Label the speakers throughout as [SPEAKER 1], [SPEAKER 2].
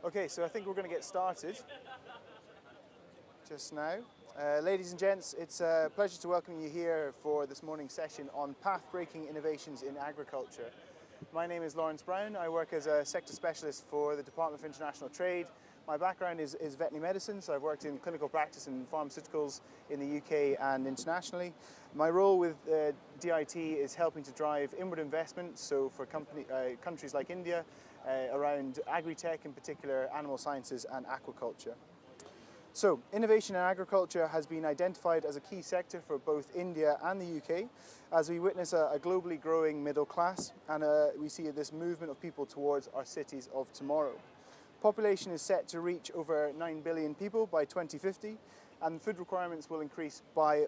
[SPEAKER 1] Okay, so I think we're going to get started just now. Ladies and gents, it's a pleasure to welcome you here for this morning's session on path-breaking innovations in agriculture. My name is Lawrence Brown. I work as a sector specialist for the Department of International Trade. My background is veterinary medicine, so I've worked in clinical practice in pharmaceuticals in the UK and internationally. My role with DIT is helping to drive inward investment, so for countries like India, around AgriTech, in particular animal sciences and aquaculture. So, innovation in agriculture has been identified as a key sector for both India and the UK, as we witness a globally growing middle class, and we see this movement of people towards our cities of tomorrow. Population is set to reach over 9 billion people by 2050, and food requirements will increase by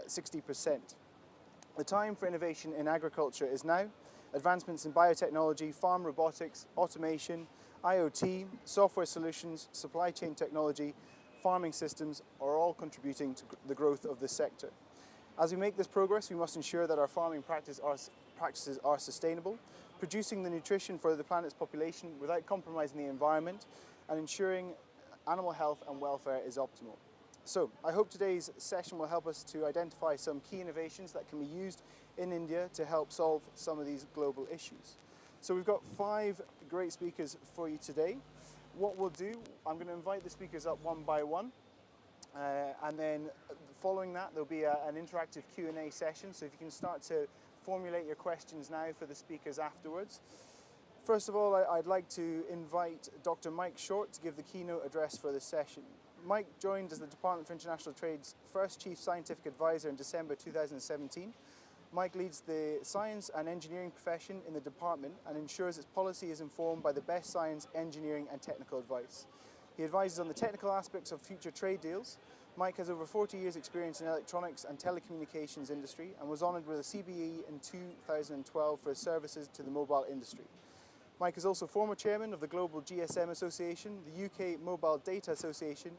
[SPEAKER 1] 60%. The time for innovation in agriculture is now. Advancements in biotechnology, farm robotics, automation, IoT, software solutions, supply chain technology, farming systems are all contributing to the growth of this sector. As we make this progress, we must ensure that our farming practices are sustainable, producing the nutrition for the planet's population without compromising the environment, and ensuring animal health and welfare is optimal. So, I hope today's session will help us to identify some key innovations that can be used in India to help solve some of these global issues. So we've got 5 great speakers for you today. What we'll do, I'm going to invite the speakers up one by one, and then following that there'll be an interactive Q&A session, so if you can start to formulate your questions now for the speakers afterwards. First of all, I'd like to invite Dr. Mike Short to give the keynote address for this session. Mike joined as the Department for International Trade's first Chief Scientific Advisor in December 2017. Mike leads the science and engineering profession in the department and ensures its policy is informed by the best science, engineering and technical advice. He advises on the technical aspects of future trade deals. Mike has over 40 years experience in electronics and telecommunications industry and was honoured with a CBE in 2012 for his services to the mobile industry. Mike is also former chairman of the Global GSM Association, the UK Mobile Data Association,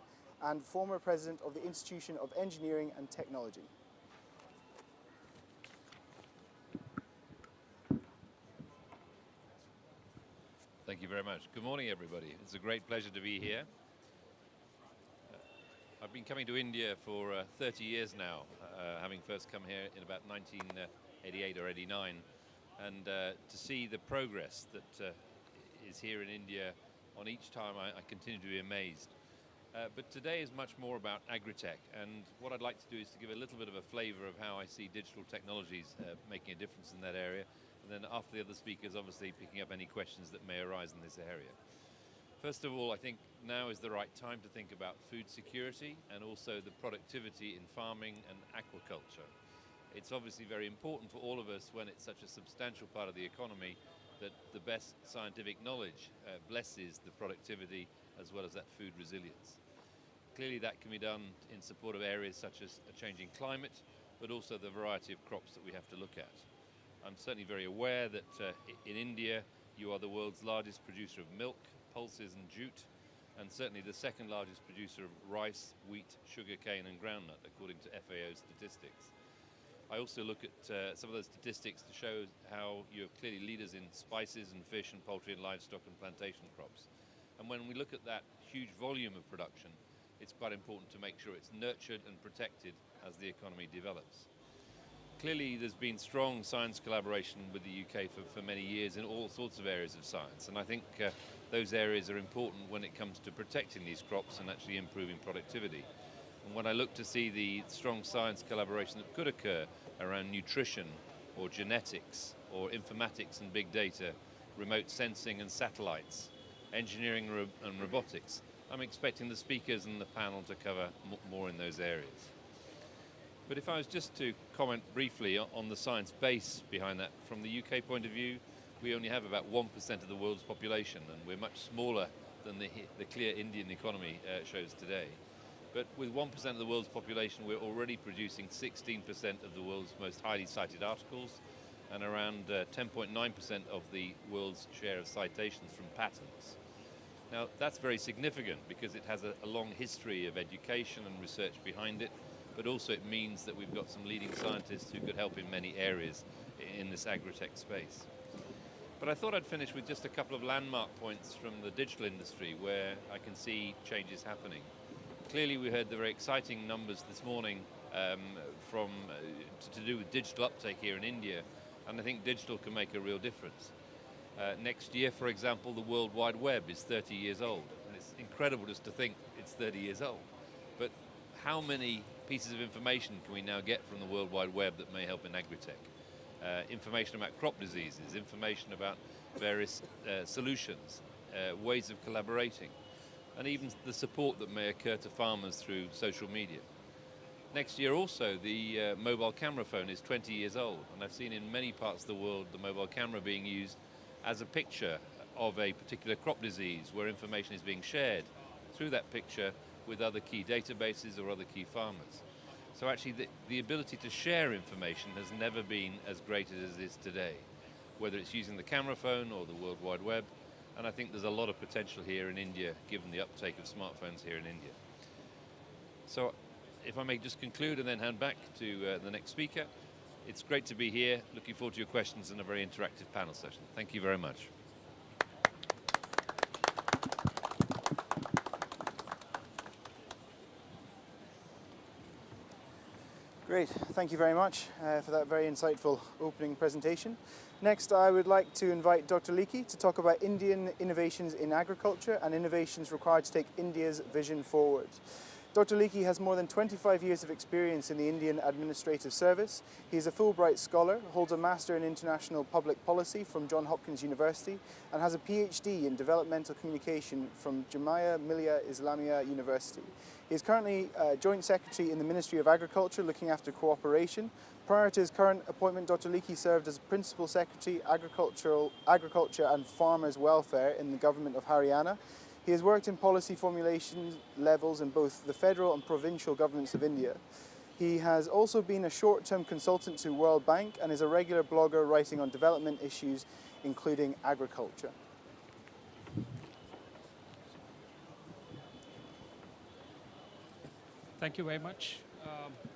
[SPEAKER 1] and former president of the Institution of Engineering and Technology.
[SPEAKER 2] Thank you very much. Good morning, everybody. It's a great pleasure to be here. I've been coming to India for 30 years now, having first come here in about 1988 or 89, and to see the progress that is here in India on each time, I continue to be amazed. But today is much more about AgriTech, and what I'd like to do is to give a little bit of a flavor of how I see digital technologies making a difference in that area. And then after the other speakers, obviously picking up any questions that may arise in this area. First of all, I think now is the right time to think about food security and also the productivity in farming and aquaculture. It's obviously very important for all of us when it's such a substantial part of the economy that the best scientific knowledge blesses the productivity as well as that food resilience. Clearly that can be done in support of areas such as a changing climate, but also the variety of crops that we have to look at. I'm certainly very aware that in India you are the world's largest producer of milk, pulses and jute, and certainly the second largest producer of rice, wheat, sugarcane and groundnut according to FAO statistics. I also look at some of those statistics to show how you're clearly leaders in spices and fish and poultry and livestock and plantation crops. And when we look at that huge volume of production, it's quite important to make sure it's nurtured and protected as the economy develops. Clearly there's been strong science collaboration with the UK for many years in all sorts of areas of science, and I think those areas are important when it comes to protecting these crops and actually improving productivity. And when I look to see the strong science collaboration that could occur around nutrition or genetics or informatics and big data, remote sensing and satellites, engineering and robotics, I'm expecting the speakers and the panel to cover more in those areas. But if I was just to comment briefly on the science base behind that, from the UK point of view, we only have about 1% of the world's population, and we're much smaller than the clear Indian economy shows today. But with 1% of the world's population, we're already producing 16% of the world's most highly cited articles, and around 10.9% of the world's share of citations from patents. Now, that's very significant because it has a long history of education and research behind it, but also it means that we've got some leading scientists who could help in many areas in this AgriTech space. But I thought I'd finish with just a couple of landmark points from the digital industry where I can see changes happening. Clearly we heard the very exciting numbers this morning to do with digital uptake here in India, and I think digital can make a real difference. Next year, for example, the World Wide Web is 30 years old, and it's incredible just to think it's 30 years old. But how many pieces of information can we now get from the World Wide Web that may help in AgriTech? Information about crop diseases, information about various solutions, ways of collaborating, and even the support that may occur to farmers through social media. Next year also, the mobile camera phone is 20 years old, and I've seen in many parts of the world the mobile camera being used as a picture of a particular crop disease where information is being shared through that picture with other key databases or other key farmers. So actually the ability to share information has never been as great as it is today, whether it's using the camera phone or the World Wide Web, and I think there's a lot of potential here in India given the uptake of smartphones here in India. So if I may just conclude and then hand back to the next speaker, it's great to be here. Looking forward to your questions and a very interactive panel session. Thank you very much.
[SPEAKER 1] Great, thank you very much for that very insightful opening presentation. Next, I would like to invite Dr. Leakey to talk about Indian innovations in agriculture and innovations required to take India's vision forward. Dr. Leakey has more than 25 years of experience in the Indian Administrative Service. He is a Fulbright Scholar, holds a Master in International Public Policy from Johns Hopkins University, and has a PhD in Developmental Communication from Jamia Millia Islamia University. He is currently Joint Secretary in the Ministry of Agriculture, looking after cooperation. Prior to his current appointment, Dr. Leakey served as Principal Secretary, Agriculture and Farmers Welfare in the Government of Haryana. He has worked in policy formulation levels in both the federal and provincial governments of India. He has also been a short-term consultant to World Bank and is a regular blogger writing on development issues, including agriculture.
[SPEAKER 3] Thank you very much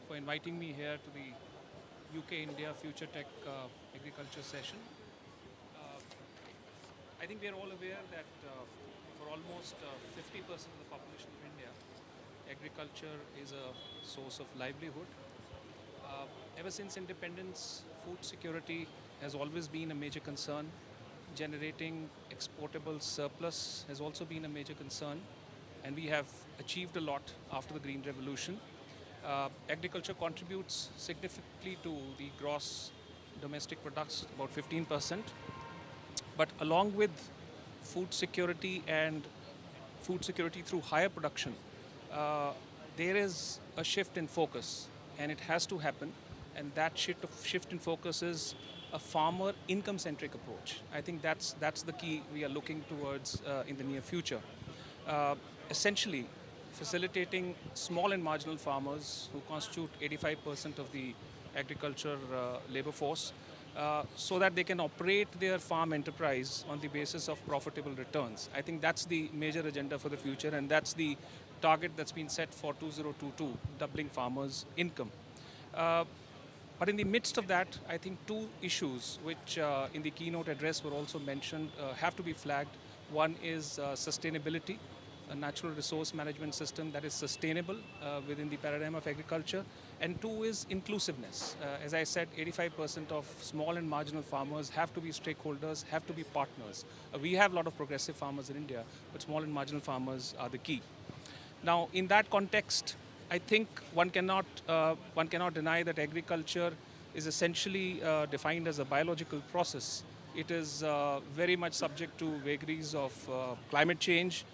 [SPEAKER 3] for inviting me here to the UK-India Futuretech agriculture session. I think we are all aware that for almost 50% of the population of India, agriculture is a source of livelihood. Ever since independence, food security has always been a major concern. Generating exportable surplus has also been a major concern, and we have achieved a lot after the Green Revolution. Agriculture contributes significantly to the gross domestic products, about 15%. But along with food security and food security through higher production, there is a shift in focus, and it has to happen. And that shift in focus is a farmer income-centric approach. I think that's the key we are looking towards in the near future. Essentially, facilitating small and marginal farmers who constitute 85% of the agriculture labor force, so that they can operate their farm enterprise on the basis of profitable returns. I think that's the major agenda for the future, and that's the target that's been set for 2022, doubling farmers' income. But in the midst of that, I think two issues which in the keynote address were also mentioned have to be flagged. One is sustainability, a natural resource management system that is sustainable within the paradigm of agriculture. And two is inclusiveness. As I said, 85% of small and marginal farmers have to be stakeholders, have to be partners. We have a lot of progressive farmers in India, but small and marginal farmers are the key. Now, in that context, I think one cannot deny that agriculture is essentially defined as a biological process. It is very much subject to vagaries of climate change,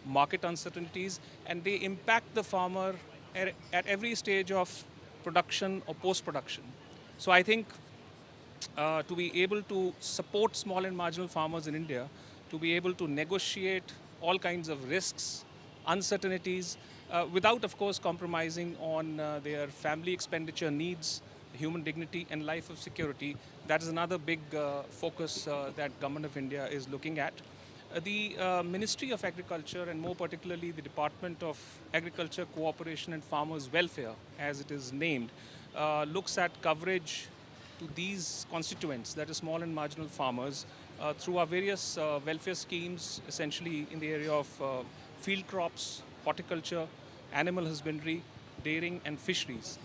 [SPEAKER 3] market uncertainties, and they impact the farmer at every stage of production or post-production. So I think to be able to support small and marginal farmers in India, to be able to negotiate all kinds of risks, uncertainties, without, of course, compromising on their family expenditure needs, human dignity, and life of security, that is another big focus that Government of India is looking at. The Ministry of Agriculture, and more particularly the Department of Agriculture, Cooperation and Farmers Welfare, as it is named, looks at coverage to these constituents, that is small and marginal farmers, through our various welfare schemes, essentially in the area of field crops, horticulture, animal husbandry, dairying and fisheries.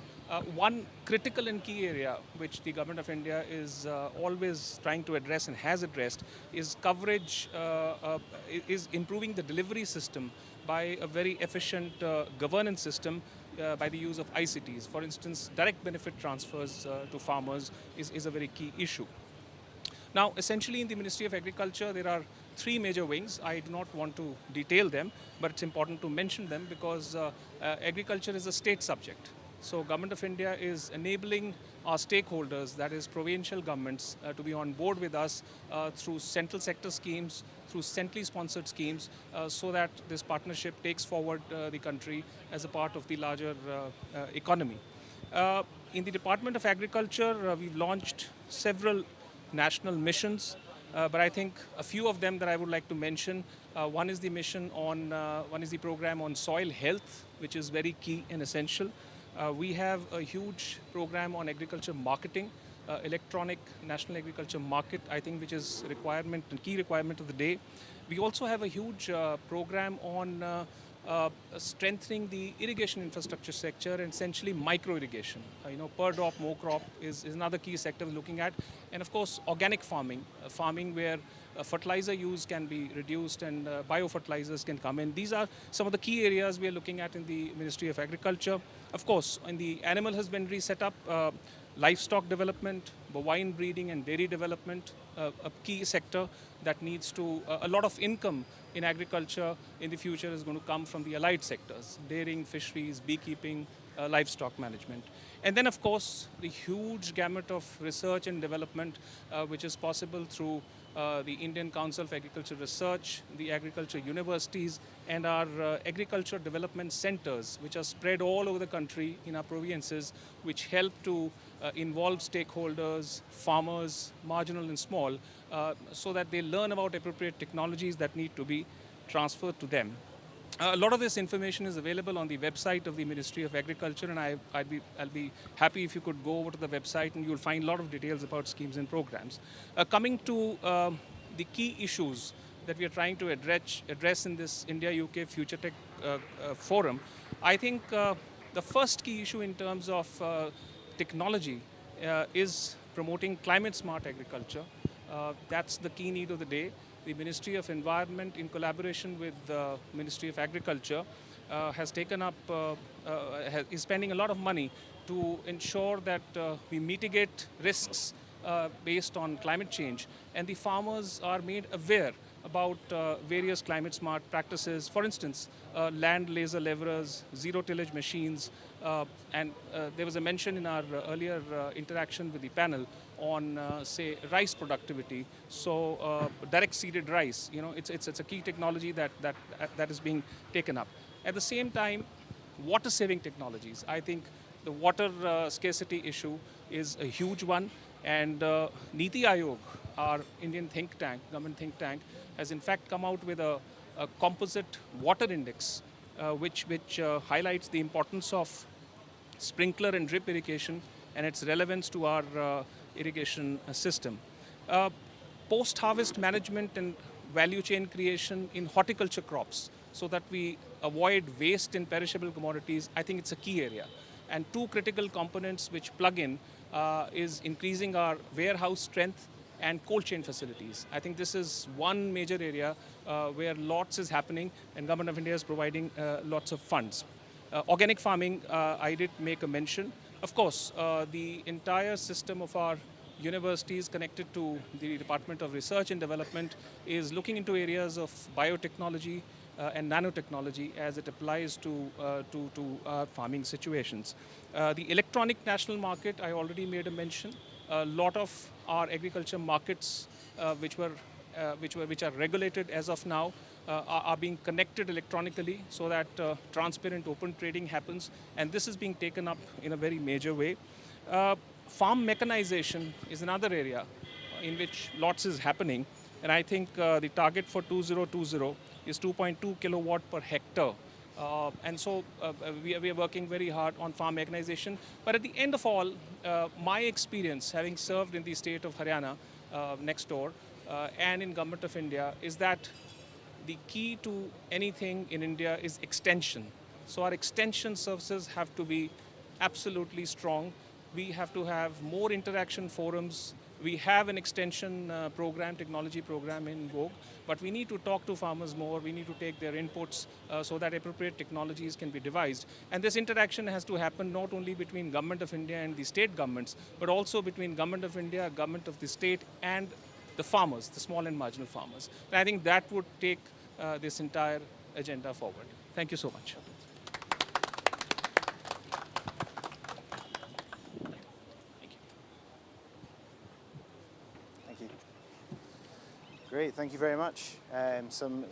[SPEAKER 3] One critical and key area which the Government of India is always trying to address and has addressed is coverage, is improving the delivery system by a very efficient governance system by the use of ICTs. For instance, direct benefit transfers to farmers is a very key issue. Now, essentially in the Ministry of Agriculture, there are three major wings. I do not want to detail them, but it's important to mention them because agriculture is a state subject. So Government of India is enabling our stakeholders, that is provincial governments, to be on board with us through central sector schemes, through centrally sponsored schemes, so that this partnership takes forward the country as a part of the larger economy. In the Department of Agriculture, we've launched several national missions, but I think a few of them that I would like to mention. One is the one is the program on soil health, which is very key and essential. We have a huge program on agriculture marketing, electronic national agriculture market, I think, which is requirement and key requirement of the day. We also have a huge program on strengthening the irrigation infrastructure sector and essentially micro irrigation. Per drop, more crop is another key sector we're looking at. And of course, organic farming, farming where fertilizer use can be reduced and biofertilizers can come in. These are some of the key areas we are looking at in the Ministry of Agriculture. Of course, in the animal husbandry setup, livestock development, bovine breeding and dairy development, a key sector that needs to, a lot of income in agriculture in the future is going to come from the allied sectors, dairying, fisheries, beekeeping, livestock management. And then of course, the huge gamut of research and development which is possible through the Indian Council of Agricultural Research, the agriculture universities, and our agriculture development centers, which are spread all over the country in our provinces, which help to involve stakeholders, farmers, marginal and small, so that they learn about appropriate technologies that need to be transferred to them. A lot of this information is available on the website of the Ministry of Agriculture, and I'll be happy if you could go over to the website and you'll find a lot of details about schemes and programs. Coming to the key issues that we are trying to address in this India-UK Futuretech forum, I think the first key issue in terms of technology is promoting climate-smart agriculture. That's the key need of the day. The Ministry of Environment, in collaboration with the Ministry of Agriculture, has taken up, is spending a lot of money to ensure that we mitigate risks based on climate change, and the farmers are made aware about various climate smart practices. For instance, land laser levelers, zero tillage machines, and there was a mention in our earlier interaction with the panel on, say, rice productivity. So direct seeded rice, it's a key technology that is being taken up. At the same time, water saving technologies. I think the water scarcity issue is a huge one, and Niti Aayog, our Indian think tank, government think tank, has in fact come out with a composite water index, which highlights the importance of sprinkler and drip irrigation and its relevance to our irrigation system. Post-harvest management and value chain creation in horticulture crops so that we avoid waste in perishable commodities, I think it's a key area. And two critical components which plug in is increasing our warehouse strength and cold chain facilities. I think this is one major area where lots is happening, and Government of India is providing lots of funds. Organic farming, I did make a mention. Of course, the entire system of our universities connected to the Department of Research and Development is looking into areas of biotechnology and nanotechnology as it applies to farming situations. The electronic national market, I already made a mention. A lot of our agriculture markets, which are regulated as of now, are being connected electronically so that transparent, open trading happens, and this is being taken up in a very major way. Farm mechanization is another area in which lots is happening, and I think the target for 2020 is 2.2 kilowatt per hectare. And so we are working very hard on farm mechanization. But at the end of all, my experience, having served in the state of Haryana next door, and in Government of India is that the key to anything in India is extension. So our extension services have to be absolutely strong. We have to have more interaction forums. We have an extension program, technology program in vogue, but we need to talk to farmers more. We need to take their inputs so that appropriate technologies can be devised. And this interaction has to happen not only between Government of India and the state governments, but also between Government of India, Government of the state, and the farmers, the small and marginal farmers. And I think that would take this entire agenda forward. Thank you so much.
[SPEAKER 1] Thank you. Great, thank you very much.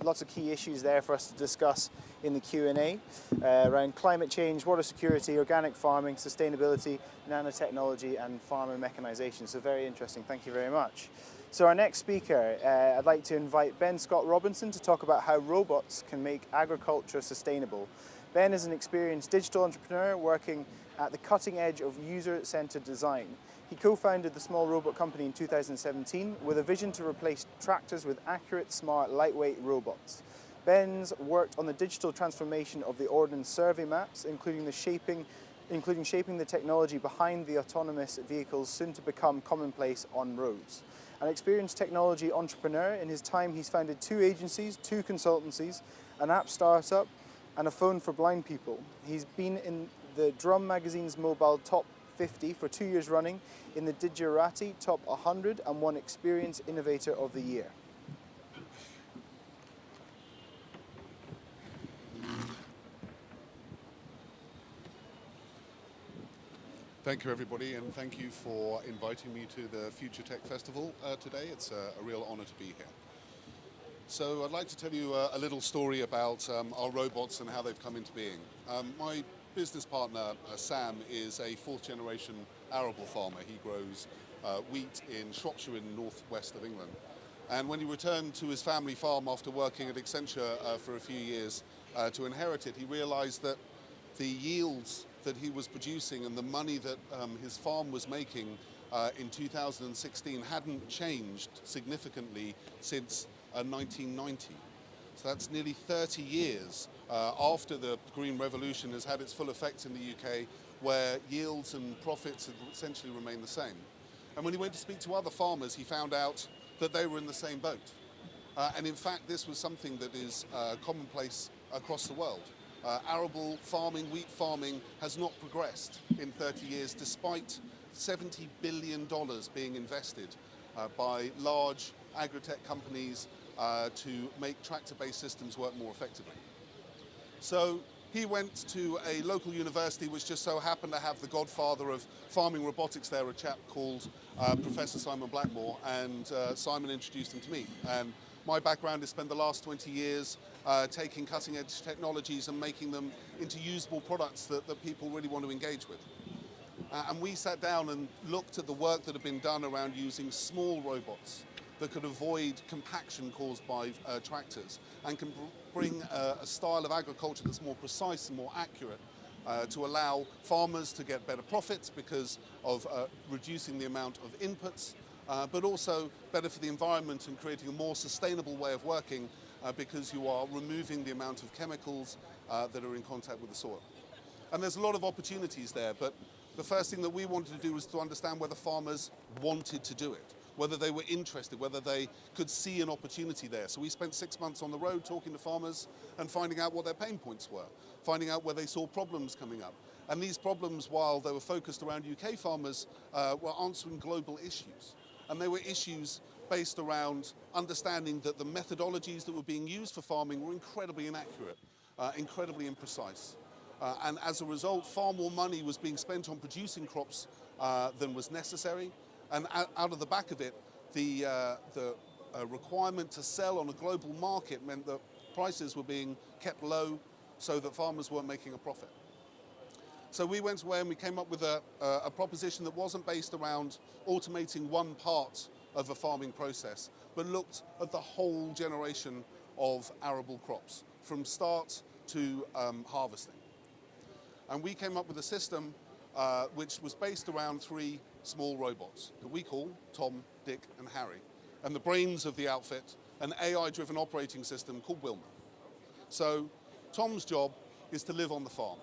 [SPEAKER 1] Lots of key issues there for us to discuss in the Q&A around climate change, water security, organic farming, sustainability, nanotechnology, and farmer mechanization. So very interesting. Thank you very much. So our next speaker, I'd like to invite Ben Scott Robinson to talk about how robots can make agriculture sustainable. Ben is an experienced digital entrepreneur working at the cutting edge of user-centered design. He co-founded the small robot company in 2017 with a vision to replace tractors with accurate, smart, lightweight robots. Ben's worked on the digital transformation of the Ordnance Survey maps, including shaping the technology behind the autonomous vehicles soon to become commonplace on roads. An experienced technology entrepreneur, in his time he's founded 2 agencies, 2 consultancies, an app startup, and a phone for blind people. He's been in the Drum Magazine's mobile top 50 for 2 years running, in the Digirati top 100, and won Experience Innovator of the Year.
[SPEAKER 4] Thank you, everybody, and thank you for inviting me to the Futuretech Festival today. It's a real honor to be here. So I'd like to tell you a little story about our robots and how they've come into being. My business partner, Sam, is a 4th-generation arable farmer. He grows wheat in Shropshire in the northwest of England. And when he returned to his family farm after working at Accenture for a few years to inherit it, he realized that the yields that he was producing and the money that his farm was making in 2016 hadn't changed significantly since 1990. So that's nearly 30 years after the Green Revolution has had its full effect in the UK, where yields and profits have essentially remained the same. And when he went to speak to other farmers, he found out that they were in the same boat. And in fact, this was something that is commonplace across the world. Arable farming, wheat farming, has not progressed in 30 years, despite $70 billion being invested by large AgriTech companies to make tractor-based systems work more effectively. So he went to a local university which just so happened to have the godfather of farming robotics there, a chap called Professor Simon Blackmore, and Simon introduced him to me. And my background is spent the last 20 years taking cutting-edge technologies and making them into usable products that people really want to engage with. And we sat down and looked at the work that had been done around using small robots that could avoid compaction caused by tractors and can bring a style of agriculture that's more precise and more accurate to allow farmers to get better profits because of reducing the amount of inputs, but also better for the environment and creating a more sustainable way of working because you are removing the amount of chemicals that are in contact with the soil. And there's a lot of opportunities there, but the first thing that we wanted to do was to understand whether farmers wanted to do it, whether they were interested, whether they could see an opportunity there. So we spent 6 months on the road talking to farmers and finding out what their pain points were, finding out where they saw problems coming up. And these problems, while they were focused around UK farmers, were answering global issues. And they were issues based around understanding that the methodologies that were being used for farming were incredibly inaccurate, incredibly imprecise. And as a result, far more money was being spent on producing crops than was necessary. And out of the back of it, the requirement to sell on a global market meant that prices were being kept low so that farmers weren't making a profit. So we went away and we came up with a proposition that wasn't based around automating one part of a farming process, but looked at the whole generation of arable crops, from start to harvesting. And we came up with a system which was based around 3 small robots that we call Tom, Dick and Harry. and the brains of the outfit, an AI-driven operating system called Wilma. So Tom's job is to live on the farm.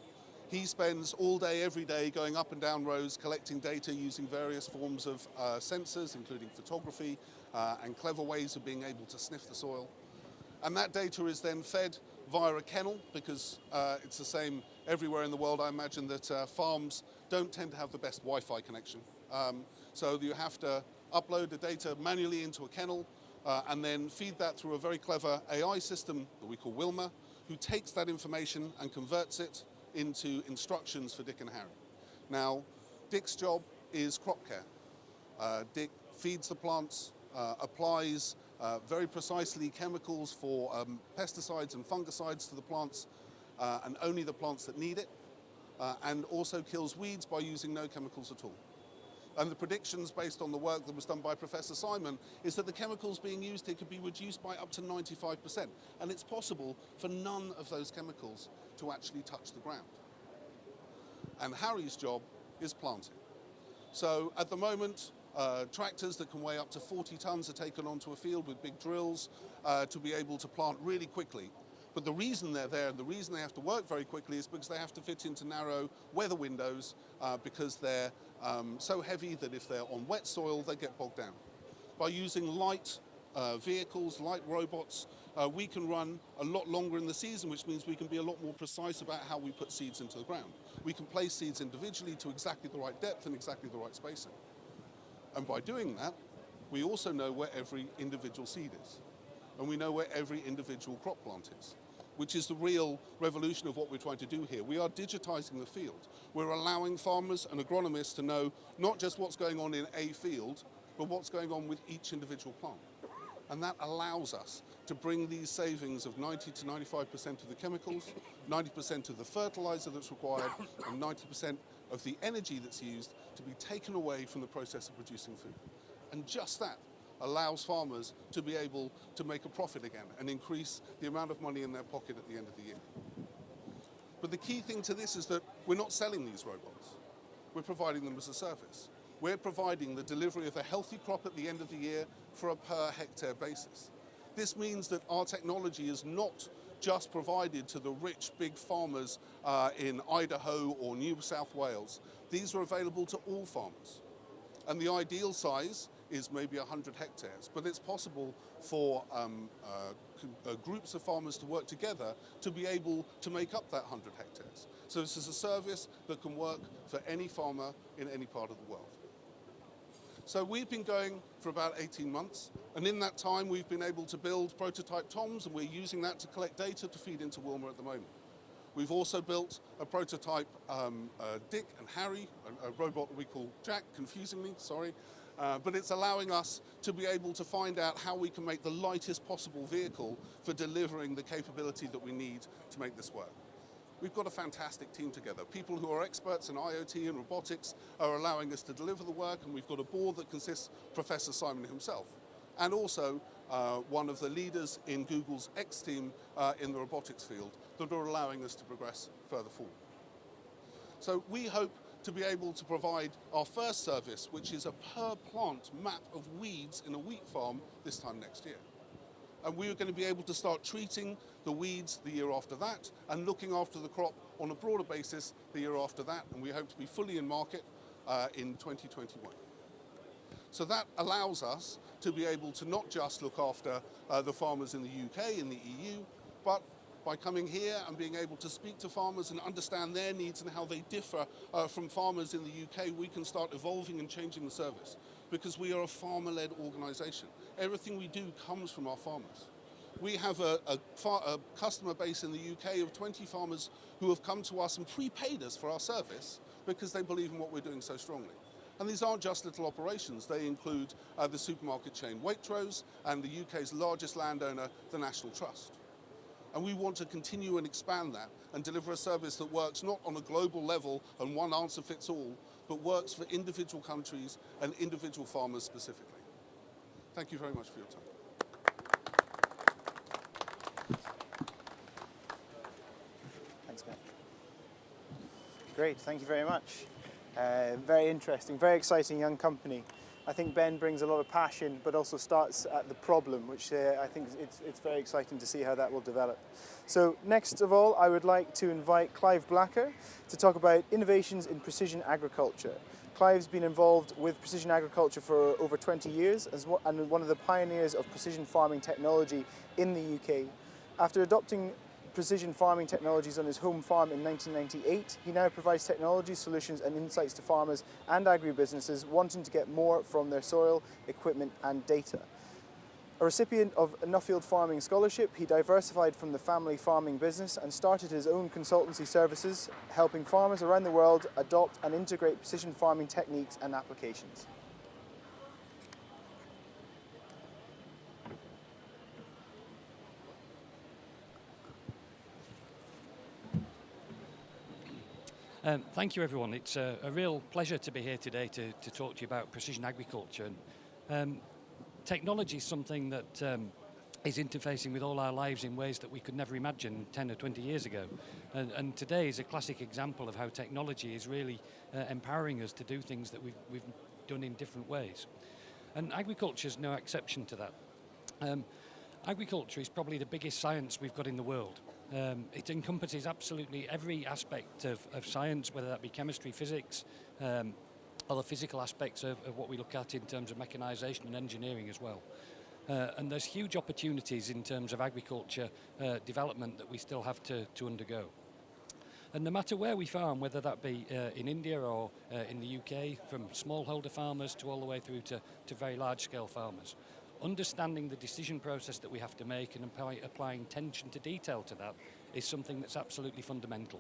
[SPEAKER 4] He spends all day, every day, going up and down rows, collecting data using various forms of sensors, including photography and clever ways of being able to sniff the soil. And that data is then fed via a kennel, because it's the same everywhere in the world. I imagine that farms don't tend to have the best Wi-Fi connection. So you have to upload the data manually into a kennel and then feed that through a very clever AI system that we call Wilma, who takes that information and converts it into instructions for Dick and Harry. Now, Dick's job is crop care. Dick feeds the plants, applies very precisely chemicals for pesticides and fungicides to the plants, and only the plants that need it, and also kills weeds by using no chemicals at all. And the predictions based on the work that was done by Professor Simon is that the chemicals being used here could be reduced by up to 95%. And it's possible for none of those chemicals to actually touch the ground. And Harry's job is planting. So at the moment, tractors that can weigh up to 40 tons are taken onto a field with big drills to be able to plant really quickly. But the reason they're there and the reason they have to work very quickly is because they have to fit into narrow weather windows because they're so heavy that if they're on wet soil, they get bogged down. By using light vehicles, light robots, we can run a lot longer in the season, which means we can be a lot more precise about how we put seeds into the ground. We can place seeds individually to exactly the right depth and exactly the right spacing. And by doing that, we also know where every individual seed is. And we know where every individual crop plant is, which is the real revolution of what we're trying to do here. We are digitizing the field. We're allowing farmers and agronomists to know not just what's going on in a field, but what's going on with each individual plant. And that allows us to bring these savings of 90 to 95% of the chemicals, 90% of the fertilizer that's required, and 90% of the energy that's used to be taken away from the process of producing food. And just that allows farmers to be able to make a profit again and increase the amount of money in their pocket at the end of the year. But the key thing to this is that we're not selling these robots. We're providing them as a service. We're providing the delivery of a healthy crop at the end of the year for a per hectare basis. This means that our technology is not just provided to the rich big farmers in Idaho or New South Wales. These are available to all farmers. And the ideal size is maybe 100 hectares, but it's possible for groups of farmers to work together to be able to make up that 100 hectares. So this is a service that can work for any farmer in any part of the world. So we've been going for about 18 months, and in that time we've been able to build prototype Toms, and we're using that to collect data to feed into Wilma at the moment. We've also built a prototype Dick and Harry, a robot that we call Jack, confusingly, sorry. But it's allowing us to be able to find out how we can make the lightest possible vehicle for delivering the capability that we need to make this work. We've got a fantastic team together. People who are experts in IoT and robotics are allowing us to deliver the work, and we've got a board that consists of Professor Simon himself, and also one of the leaders in Google's X team in the robotics field that are allowing us to progress further forward. So we hope to be able to provide our first service, which is a per plant map of weeds in a wheat farm this time next year. And we're going to be able to start treating the weeds the year after that and looking after the crop on a broader basis the year after that. And we hope to be fully in market in 2021. So that allows us to be able to not just look after the farmers in the UK, in the EU, but by coming here and being able to speak to farmers and understand their needs and how they differ from farmers in the UK, we can start evolving and changing the service, because we are a farmer-led organisation. Everything we do comes from our farmers. We have a customer base in the UK of 20 farmers who have come to us and prepaid us for our service because they believe in what we're doing so strongly. And these aren't just little operations. They include the supermarket chain Waitrose and the UK's largest landowner, the National Trust. And we want to continue and expand that and deliver a service that works not on a global level and one answer fits all, but works for individual countries and individual farmers specifically. Thank you very much for your time.
[SPEAKER 1] Thanks, Matt. Great, thank you very much. Very interesting, very exciting young company. I think Ben brings a lot of passion, but also starts at the problem, which I think it's very exciting to see how that will develop. So next of all, I would like to invite Clive Blacker to talk about innovations in precision agriculture. Clive's been involved with precision agriculture for over 20 years and one of the pioneers of precision farming technology in the UK. After adopting precision farming technologies on his home farm in 1998, he now provides technology, solutions and insights to farmers and agribusinesses wanting to get more from their soil, equipment and data. A recipient of a Nuffield Farming Scholarship, he diversified from the family farming business and started his own consultancy services, helping farmers around the world adopt and integrate precision farming techniques and applications.
[SPEAKER 5] Thank you, everyone. It's a real pleasure to be here today to talk to you about precision agriculture. Technology is something that is interfacing with all our lives in ways that we could never imagine 10 or 20 years ago. And today is a classic example of how technology is really empowering us to do things that we've done in different ways. And agriculture is no exception to that. Agriculture is probably the biggest science we've got in the world. It encompasses absolutely every aspect of science, whether that be chemistry, physics, other physical aspects of what we look at in terms of mechanization and engineering as well. And there's huge opportunities in terms of agriculture development that we still have to undergo. And no matter where we farm, whether that be in India or in the UK, from smallholder farmers to all the way through to very large-scale farmers, understanding the decision process that we have to make and applying attention to detail to that is something that's absolutely fundamental.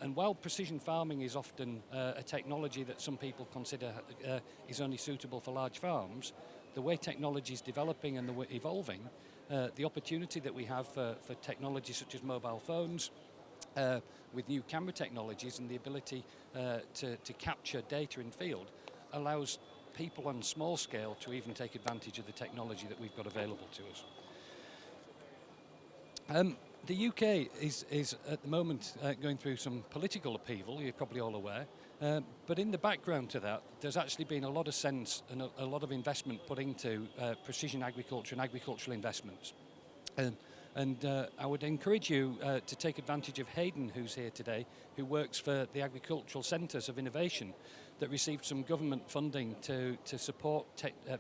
[SPEAKER 5] And while precision farming is often a technology that some people consider is only suitable for large farms, the way technology is developing and the way evolving, the opportunity that we have for technology such as mobile phones, with new camera technologies and the ability to capture data in field allows people on small scale to even take advantage of the technology that we've got available to us. The UK is at the moment going through some political upheaval, you're probably all aware, but in the background to that there's actually been a lot of sense and a lot of investment put into precision agriculture and agricultural investments. And I would encourage you to take advantage of Hayden, who's here today, who works for the Agricultural Centres of Innovation that received some government funding to support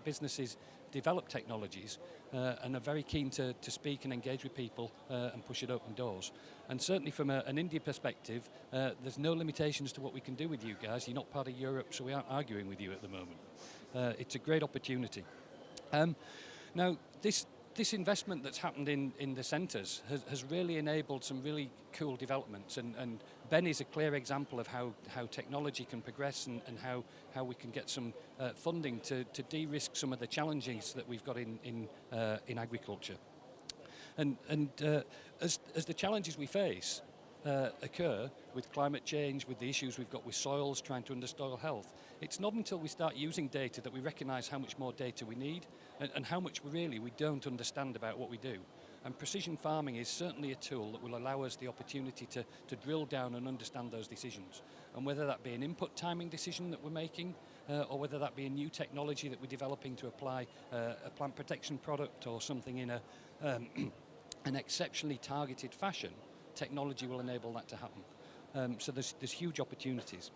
[SPEAKER 5] businesses develop technologies and are very keen to speak and engage with people and push it open doors. And certainly from an India perspective, there's no limitations to what we can do with you guys. You're not part of Europe, so we aren't arguing with you at the moment. It's a great opportunity. Now, this investment that's happened in the centres has really enabled some really cool developments, and Ben is a clear example of how technology can progress and how we can get some funding to de-risk some of the challenges that we've got in agriculture. And as the challenges we face occur with climate change, with the issues we've got with soils, trying to understand soil health, it's not until we start using data that we recognise how much more data we need and how much really we don't understand about what we do. And precision farming is certainly a tool that will allow us the opportunity to drill down and understand those decisions. And whether that be an input timing decision that we're making, or whether that be a new technology that we're developing to apply a plant protection product or something in an exceptionally targeted fashion, technology will enable that to happen. So there's huge opportunities.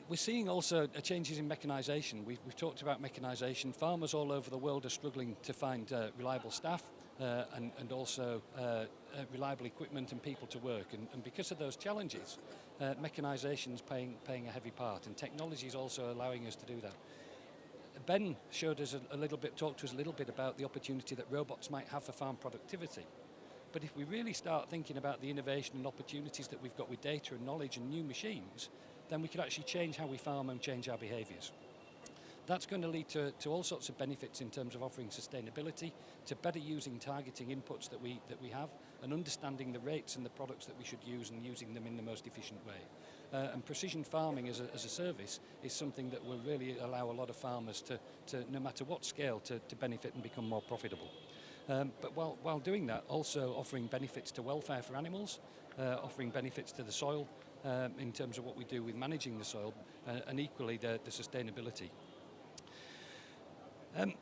[SPEAKER 5] We're seeing also changes in mechanisation. We've talked about mechanisation. Farmers all over the world are struggling to find reliable staff and also reliable equipment and people to work. And because of those challenges, mechanisation is playing a heavy part, and technology is also allowing us to do that. Ben showed us talked to us a little bit about the opportunity that robots might have for farm productivity. But if we really start thinking about the innovation and opportunities that we've got with data and knowledge and new machines, then we could actually change how we farm and change our behaviours. That's going to lead to all sorts of benefits in terms of offering sustainability, to better using targeting inputs that we have, and understanding the rates and the products that we should use and using them in the most efficient way. And precision farming as a service is something that will really allow a lot of farmers to no matter what scale, to benefit and become more profitable. But while doing that, also offering benefits to welfare for animals, offering benefits to the soil, in terms of what we do with managing the soil, and equally the sustainability. And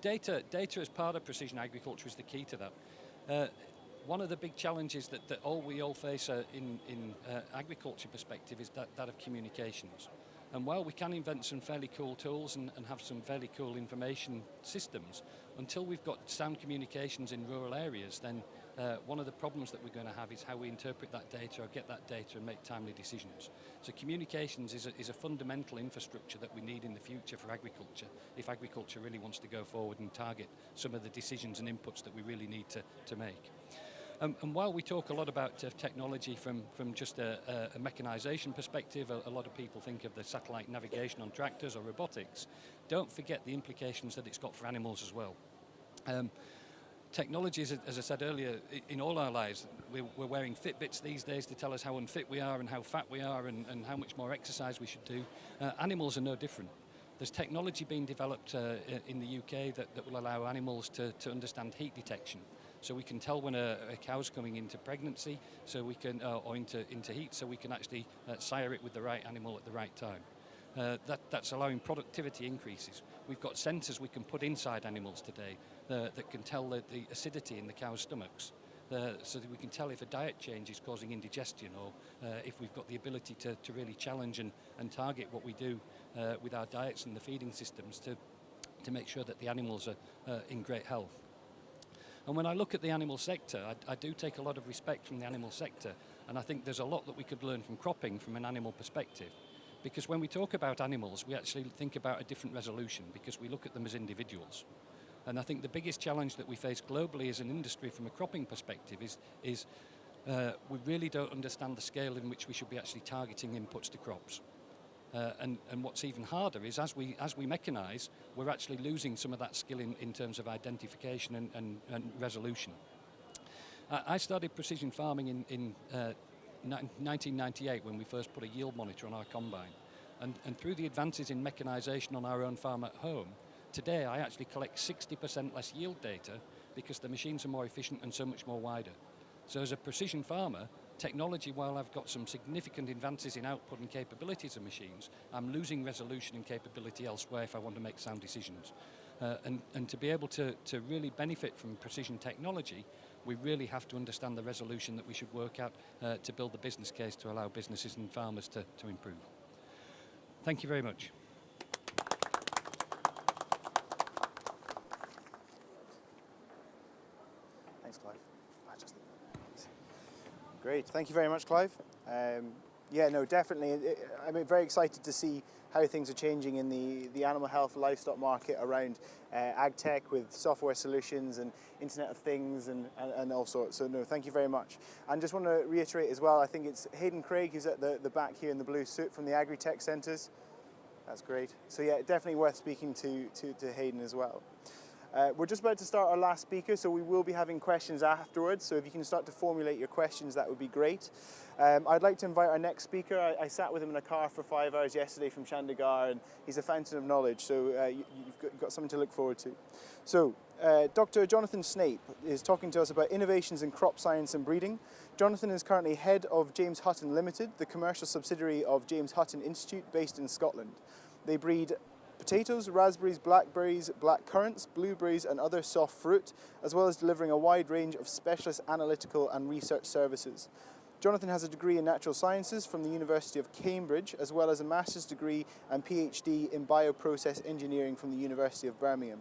[SPEAKER 5] data as part of precision agriculture is the key to that. One of the big challenges that we all face in agriculture perspective is that of communications. And while we can invent some fairly cool tools and have some fairly cool information systems, until we've got sound communications in rural areas, then one of the problems that we're going to have is how we interpret that data or get that data and make timely decisions. So communications is a fundamental infrastructure that we need in the future for agriculture, if agriculture really wants to go forward and target some of the decisions and inputs that we really need to make. And while we talk a lot about technology from just a mechanization perspective, a lot of people think of the satellite navigation on tractors or robotics. Don't forget the implications that it's got for animals as well. Technology, as I said earlier, in all our lives, we're wearing Fitbits these days to tell us how unfit we are and how fat we are and how much more exercise we should do. Animals are no different. There's technology being developed in the UK that will allow animals to understand heat detection. So we can tell when a cow's coming into pregnancy, so we can, or into heat, so we can actually sire it with the right animal at the right time. That's allowing productivity increases. We've got sensors we can put inside animals today that can tell the acidity in the cow's stomachs, so that we can tell if a diet change is causing indigestion, or if we've got the ability to really challenge and target what we do with our diets and the feeding systems to make sure that the animals are in great health. And when I look at the animal sector, I do take a lot of respect from the animal sector, and I think there's a lot that we could learn from cropping from an animal perspective. Because when we talk about animals, we actually think about a different resolution, because we look at them as individuals. And I think the biggest challenge that we face globally as an industry from a cropping perspective is we really don't understand the scale in which we should be actually targeting inputs to crops. And what's even harder is as we mechanize, we're actually losing some of that skill in terms of identification and resolution. I started precision farming in 1998 when we first put a yield monitor on our combine. And through the advances in mechanization on our own farm at home, today I actually collect 60% less yield data because the machines are more efficient and so much more wider. So as a precision farmer, technology, while I've got some significant advances in output and capabilities of machines, I'm losing resolution and capability elsewhere if I want to make sound decisions. And to be able to really benefit from precision technology, we really have to understand the resolution that we should work at to build the business case to allow businesses and farmers to improve. Thank you very much.
[SPEAKER 1] Thanks, Clive. Great, thank you very much, Clive. Yeah, no, definitely. I'm very excited to see how things are changing in the animal health livestock market around AgTech with software solutions and Internet of Things and all sorts. So no, thank you very much. And just want to reiterate as well, I think it's Hayden Craig who's at the back here in the blue suit from the AgriTech centres. That's great. So yeah, definitely worth speaking to Hayden as well. We're just about to start our last speaker, so we will be having questions afterwards. So if you can start to formulate your questions, that would be great. I'd like to invite our next speaker. I sat with him in a car for 5 hours yesterday from Chandigarh, and he's a fountain of knowledge, so you've got something to look forward to. So Dr. Jonathan Snape is talking to us about innovations in crop science and breeding. Jonathan is currently head of James Hutton Limited, the commercial subsidiary of James Hutton Institute based in Scotland. They breed potatoes, raspberries, blackberries, black currants, blueberries and other soft fruit, as well as delivering a wide range of specialist analytical and research services. Jonathan has a degree in natural sciences from the University of Cambridge, as well as a master's degree and PhD in bioprocess engineering from the University of Birmingham.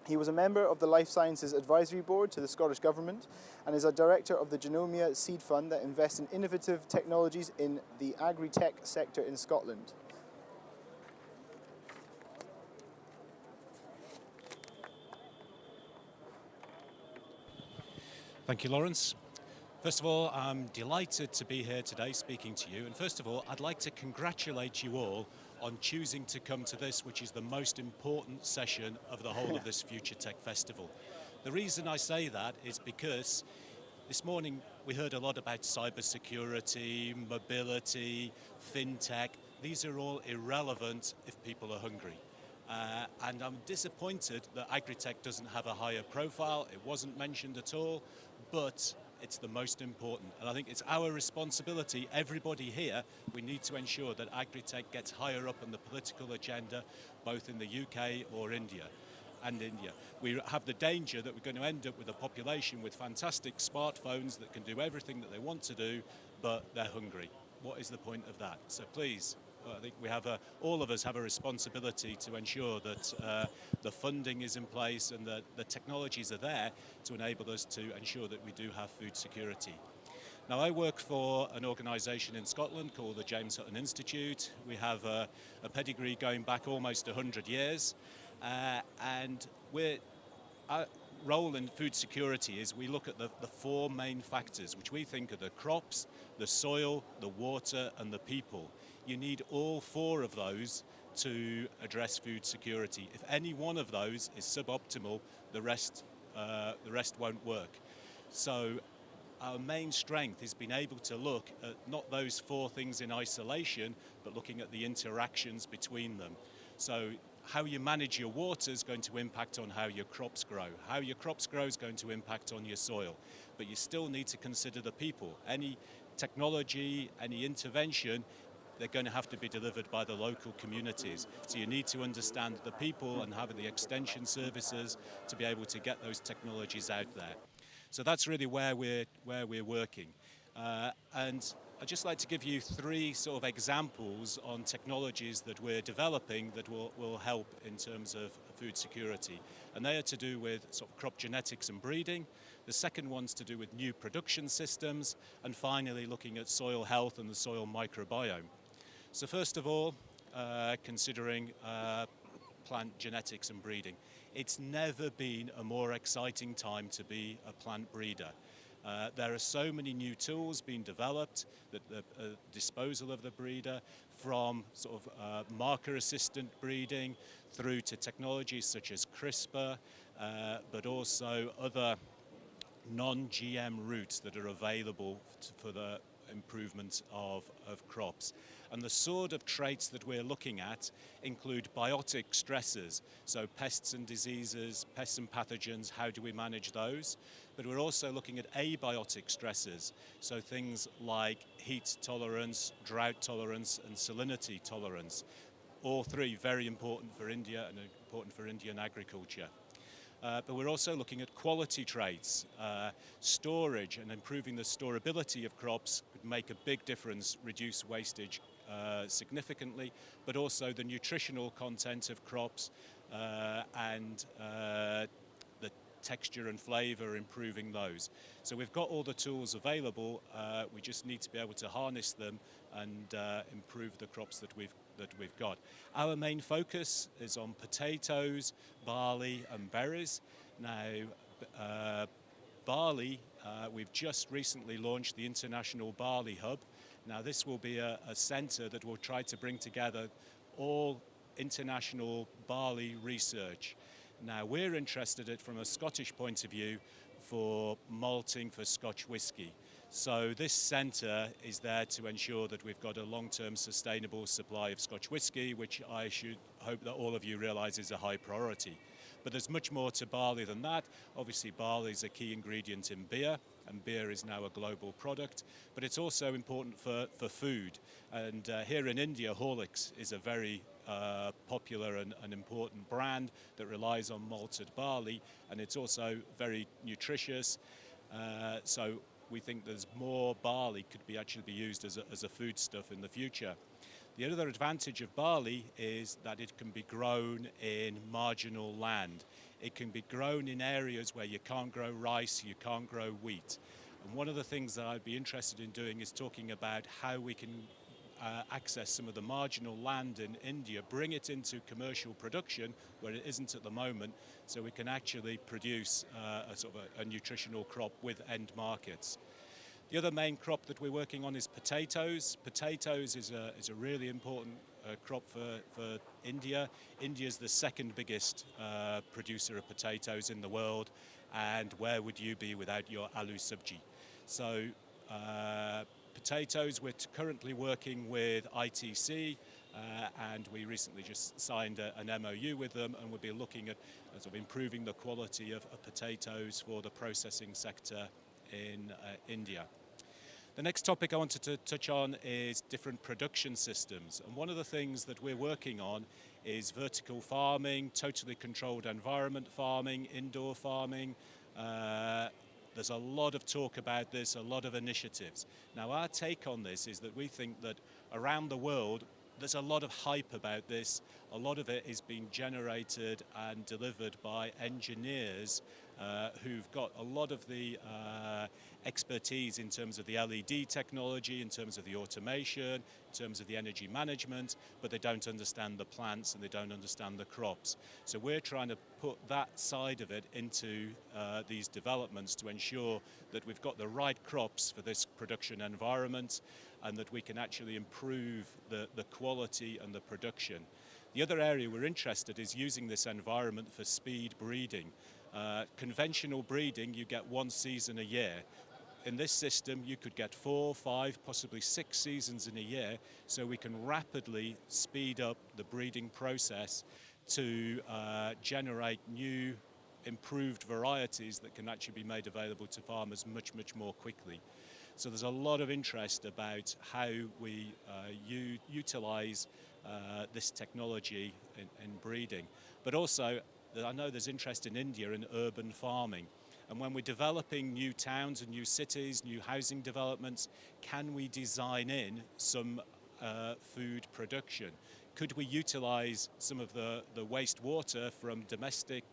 [SPEAKER 1] He was a member of the Life Sciences Advisory Board to the Scottish Government and is a director of the Genomia Seed Fund that invests in innovative technologies in the AgriTech sector in Scotland.
[SPEAKER 6] Thank you, Lawrence. First of all, I'm delighted to be here today speaking to you. And first of all, I'd like to congratulate you all on choosing to come to this, which is the most important session of the whole of this Futuretech Festival. The reason I say that is because this morning we heard a lot about cyber security, mobility, fintech. These are all irrelevant if people are hungry. And I'm disappointed that AgriTech doesn't have a higher profile. It wasn't mentioned at all. But it's the most important. And I think it's our responsibility, everybody here, we need to ensure that AgriTech gets higher up on the political agenda, both in the UK or India. We have the danger that we're going to end up with a population with fantastic smartphones that can do everything that they want to do, but they're hungry. What is the point of that? So please, I think all of us have a responsibility to ensure that the funding is in place and that the technologies are there to enable us to ensure that we do have food security. Now, I work for an organisation in Scotland called the James Hutton Institute. We have a pedigree going back almost 100 years. And our role in food security is we look at the four main factors, which we think are the crops, the soil, the water, and the people. You need all four of those to address food security. If any one of those is suboptimal, the rest won't work. So our main strength is being able to look at not those four things in isolation, but looking at the interactions between them. So how you manage your water is going to impact on how your crops grow. How your crops grow is going to impact on your soil. But you still need to consider the people. Any technology, any intervention, they're going to have to be delivered by the local communities. So you need to understand the people and have the extension services to be able to get those technologies out there. So that's really where we're working. And I'd just like to give you three sort of examples on technologies that we're developing that will help in terms of food security. And they are to do with sort of crop genetics and breeding. The second one's to do with new production systems. And finally, looking at soil health and the soil microbiome. So first of all, considering plant genetics and breeding. It's never been a more exciting time to be a plant breeder. There are so many new tools being developed that the disposal of the breeder, from sort of marker-assistant breeding through to technologies such as CRISPR, but also other non-GM routes that are available for the improvement of crops. And the sort of traits that we're looking at include biotic stressors, so pests and diseases, pests and pathogens, how do we manage those? But we're also looking at abiotic stressors, so things like heat tolerance, drought tolerance, and salinity tolerance. All three very important for India and important for Indian agriculture. But we're also looking at quality traits. Storage and improving the storability of crops could make a big difference, reduce wastage significantly, but also the nutritional content of crops and the texture and flavour, improving those. So we've got all the tools available, we just need to be able to harness them and improve the crops that we've got. Our main focus is on potatoes, barley and berries. Now, barley, we've just recently launched the International Barley Hub. Now, this will be a centre that will try to bring together all international barley research. Now, we're interested in it from a Scottish point of view for malting for Scotch whisky. So this centre is there to ensure that we've got a long-term sustainable supply of Scotch whisky, which I should hope that all of you realise is a high priority. But there's much more to barley than that. Obviously, barley is a key ingredient in beer, and beer is now a global product. But it's also important for food. And here in India, Horlicks is a very popular and important brand that relies on malted barley, and it's also very nutritious. So we think there's more barley could actually be used as a foodstuff in the future. The other advantage of barley is that it can be grown in marginal land. It can be grown in areas where you can't grow rice, you can't grow wheat. And one of the things that I'd be interested in doing is talking about how we can access some of the marginal land in India, bring it into commercial production where it isn't at the moment, so we can actually produce a sort of a nutritional crop with end markets. The other main crop that we're working on is potatoes. Potatoes is a really important crop for India. India is the second biggest producer of potatoes in the world, and where would you be without your aloo sabji? So potatoes, we're currently working with ITC, and we recently just signed an MOU with them, and we'll be looking at sort of improving the quality of potatoes for the processing sector in India. The next topic I wanted to touch on is different production systems. And one of the things that we're working on is vertical farming, totally controlled environment farming, indoor farming. There's a lot of talk about this, a lot of initiatives. Now, our take on this is that we think that around the world, there's a lot of hype about this. A lot of it is being generated and delivered by engineers who've got a lot of the expertise in terms of the LED technology, in terms of the automation, in terms of the energy management, but they don't understand the plants and they don't understand the crops. So we're trying to put that side of it into these developments to ensure that we've got the right crops for this production environment and that we can actually improve the quality and the production. The other area we're interested is using this environment for speed breeding. Conventional breeding, you get one season a year. In this system, you could get 4, 5, possibly 6 seasons in a year, so we can rapidly speed up the breeding process to generate new, improved varieties that can actually be made available to farmers much, much more quickly. So there's a lot of interest about how we utilize this technology in breeding. But also, I know there's interest in India in urban farming. And when we're developing new towns and new cities, new housing developments, can we design in some food production? Could we utilize some of the wastewater from domestic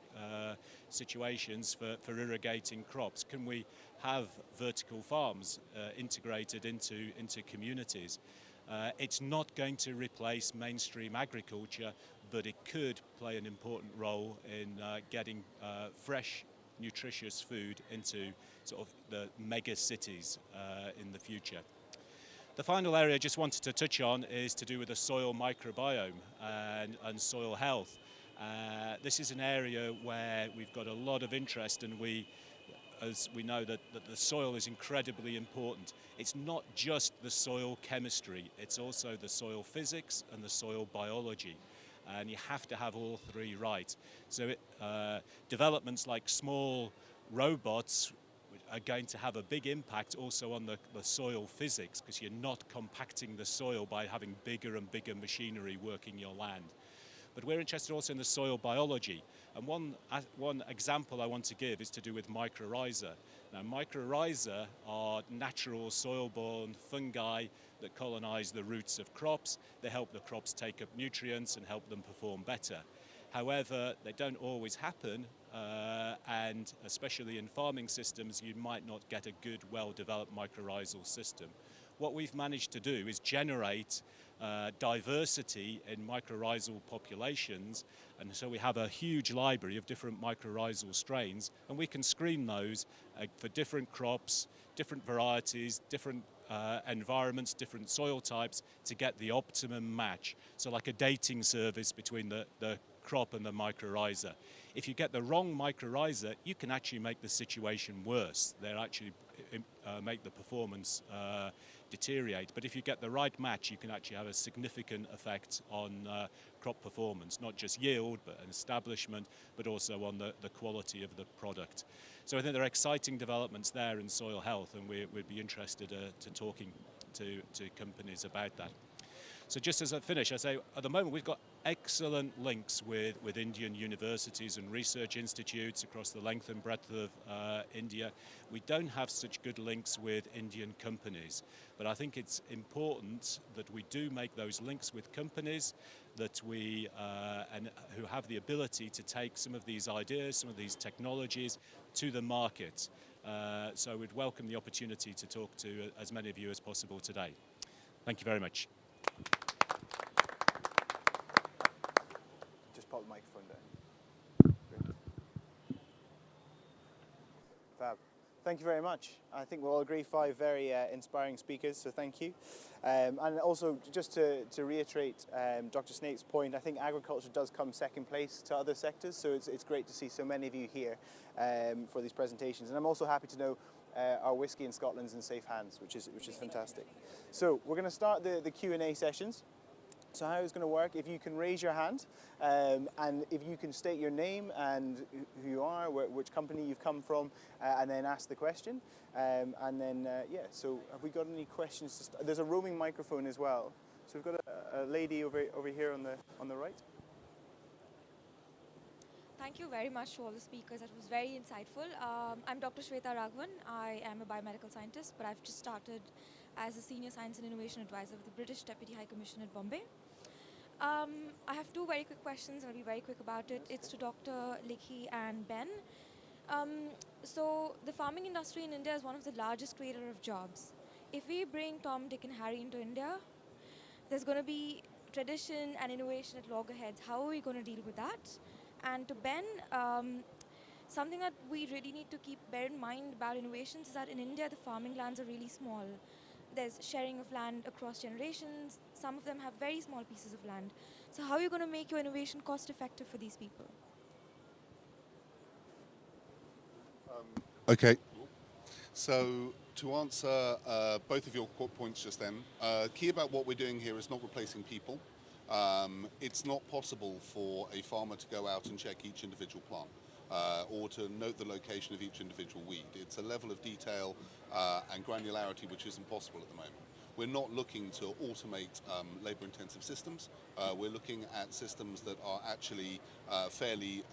[SPEAKER 6] situations for irrigating crops? Can we have vertical farms integrated into communities? It's not going to replace mainstream agriculture, but it could play an important role in getting fresh, nutritious food into sort of the mega cities in the future. The final area I just wanted to touch on is to do with the soil microbiome and soil health. This is an area where we've got a lot of interest, and as we know that the soil is incredibly important. It's not just the soil chemistry, it's also the soil physics and the soil biology. And you have to have all three right. So developments like small robots are going to have a big impact also on the soil physics, because you're not compacting the soil by having bigger and bigger machinery working your land. But we're interested also in the soil biology. And one example I want to give is to do with mycorrhiza. Now, mycorrhiza are natural soil-borne fungi that colonize the roots of crops. They help the crops take up nutrients and help them perform better. However, they don't always happen, and especially in farming systems, you might not get a good, well-developed mycorrhizal system. What we've managed to do is generate diversity in mycorrhizal populations, and so we have a huge library of different mycorrhizal strains, and we can screen those for different crops, different varieties, different environments, different soil types to get the optimum match. So like a dating service between the crop and the mycorrhiza. If you get the wrong mycorrhiza, you can actually make the situation worse. They actually make the performance deteriorate. But if you get the right match, you can actually have a significant effect on crop performance, not just yield, but an establishment, but also on the quality of the product. So I think there are exciting developments there in soil health, and we'd be interested to talking to companies about that. So just as I finish, I say at the moment we've got excellent links with Indian universities and research institutes across the length and breadth of India. We don't have such good links with Indian companies, but I think it's important that we do make those links with companies that we and who have the ability to take some of these ideas, some of these technologies to the market. So we'd welcome the opportunity to talk to as many of you as possible today. Thank you very much.
[SPEAKER 1] Just pop the microphone down. Great. Fab. Thank you very much. I think we'll all agree 5 very inspiring speakers, so thank you. And also, just to reiterate Dr. Snape's point, I think agriculture does come second place to other sectors, so it's great to see so many of you here for these presentations. And I'm also happy to know our whisky in Scotland's in safe hands, which is fantastic. So we're going to start the Q&A sessions. So how it's going to work, if you can raise your hand, and if you can state your name and who you are, which company you've come from, and then ask the question. And then, yeah, so have we got any questions? There's a roaming microphone as well. So we've got a lady over here on the right.
[SPEAKER 7] Thank you very much to all the speakers. That was very insightful. I'm Dr. Shweta Raghavan. I am a biomedical scientist, but I've just started as a Senior Science and Innovation Advisor with the British Deputy High Commission at Bombay. I have two very quick questions, and I'll be very quick about it. It's to Dr. Likhi and Ben. So the farming industry in India is one of the largest creator of jobs. If we bring Tom, Dick and Harry into India, there's going to be tradition and innovation at loggerheads. How are we going to deal with that? And to Ben, something that we really need to bear in mind about innovations is that in India, the farming lands are really small. There's sharing of land across generations. Some of them have very small pieces of land. So how are you going to make your innovation cost effective for these people?
[SPEAKER 4] Okay. So to answer both of your points just then, key about what we're doing here is not replacing people. It's not possible for a farmer to go out and check each individual plant or to note the location of each individual weed. It's a level of detail and granularity which isn't possible at the moment. We're not looking to automate labor-intensive systems. We're looking at systems that are actually fairly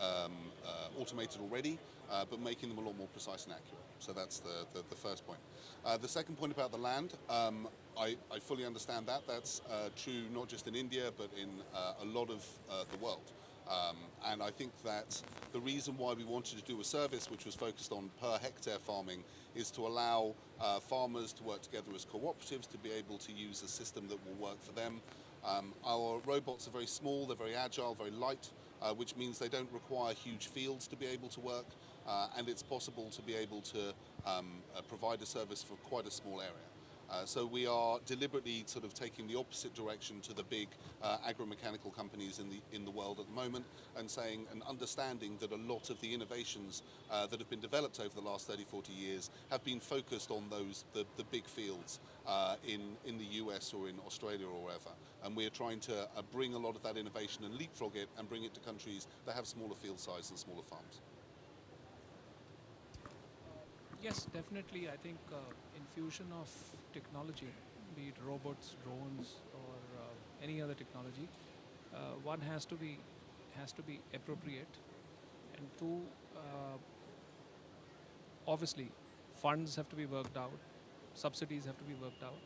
[SPEAKER 4] automated already, but making them a lot more precise and accurate. So that's the first point. The second point about the land, I fully understand that. That's true not just in India, but in a lot of the world. And I think that the reason why we wanted to do a service which was focused on per hectare farming is to allow farmers to work together as cooperatives to be able to use a system that will work for them. Our robots are very small, they're very agile, very light, which means they don't require huge fields to be able to work, and it's possible to be able to provide a service for quite a small area. So we are deliberately sort of taking the opposite direction to the big agro-mechanical companies in the world at the moment, and saying and understanding that a lot of the innovations that have been developed over the last 30-40 years have been focused on the big fields in the US or in Australia or wherever. And we are trying to bring a lot of that innovation and leapfrog it and bring it to countries that have smaller field size and smaller farms.
[SPEAKER 3] Yes, definitely. I think infusion of technology, be it robots, drones, or any other technology, one has to be appropriate, and two, obviously, funds have to be worked out, subsidies have to be worked out,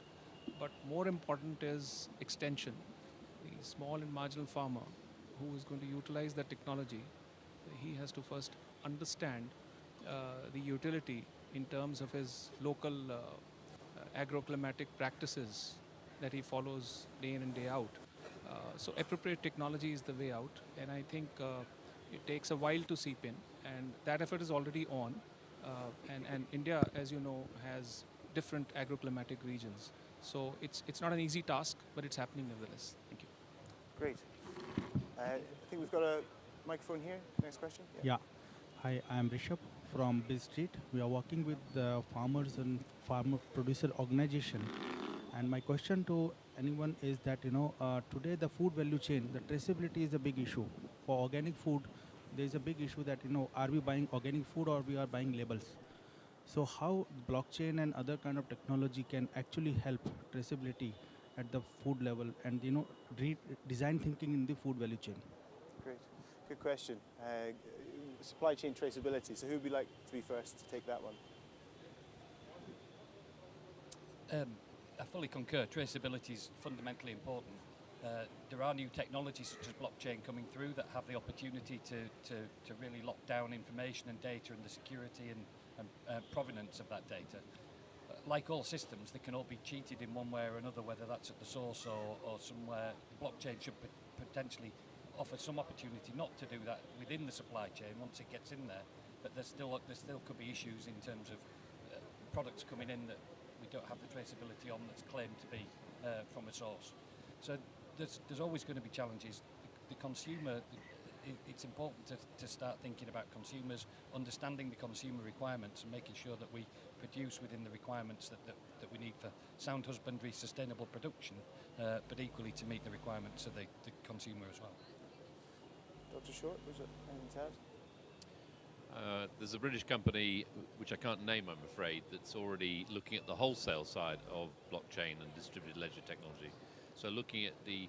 [SPEAKER 3] but more important is extension. The small and marginal farmer who is going to utilize that technology, he has to first understand the utility in terms of his local agroclimatic practices that he follows day in and day out. So appropriate technology is the way out, and I think it takes a while to seep in, and that effort is already on. And India, as you know, has different agroclimatic regions. So it's not an easy task, but it's happening nevertheless. Thank you.
[SPEAKER 1] Great. I think we've got a microphone here. Next question.
[SPEAKER 8] Yeah. Hi, I am Rishabh from Biz Street. We are working with the farmers and farmer producer organization. And my question to anyone is that, today the food value chain, the traceability is a big issue. For organic food, there is a big issue that, are we buying organic food or we are buying labels? So how blockchain and other kind of technology can actually help traceability at the food level and, design thinking in the food value chain?
[SPEAKER 1] Great. Good question. Supply chain traceability. So who would like to be first to take that one?
[SPEAKER 5] I fully concur. Traceability is fundamentally important. There are new technologies such as blockchain coming through that have the opportunity to really lock down information and data and the security and provenance of that data. Like all systems, they can all be cheated in one way or another, whether that's at the source or somewhere. Blockchain should potentially offer some opportunity not to do that within the supply chain once it gets in there, but there still could be issues in terms of products coming in that we don't have the traceability on that's claimed to be from a source. So there's always going to be challenges. The consumer it's important to start thinking about consumers, understanding the consumer requirements and making sure that we produce within the requirements that we need for sound husbandry, sustainable production, but equally to meet the requirements of the consumer as well.
[SPEAKER 1] Dr. Short, was it anything to add?
[SPEAKER 2] There's a British company, which I can't name, I'm afraid, that's already looking at the wholesale side of blockchain and distributed ledger technology. So looking at the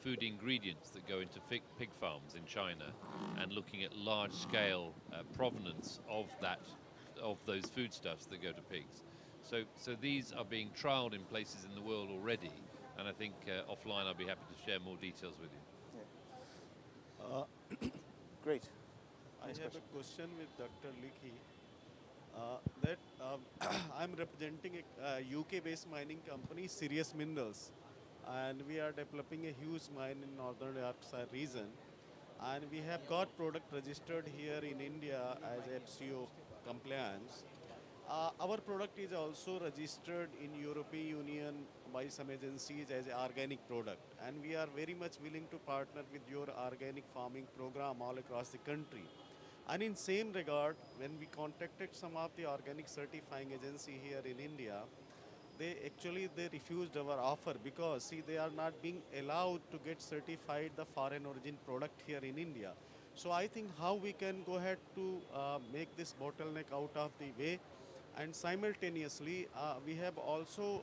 [SPEAKER 2] food ingredients that go into pig farms in China and looking at large-scale provenance of those foodstuffs that go to pigs. So these are being trialed in places in the world already, and I think offline I'll be happy to share more details with you.
[SPEAKER 1] Yeah. Great.
[SPEAKER 9] I
[SPEAKER 1] Next
[SPEAKER 9] have a question with Dr. Likhi. I'm representing a UK-based mining company, Sirius Minerals, and we are developing a huge mine in northern Yorkshire region. And we have got product registered here in India as FCO compliance. Our product is also registered in European Union by some agencies as an organic product, and we are very much willing to partner with your organic farming program all across the country. And in same regard, when we contacted some of the organic certifying agency here in India, they refused our offer because they are not being allowed to get certified the foreign origin product here in India. So I think how we can go ahead to make this bottleneck out of the way, and simultaneously we have also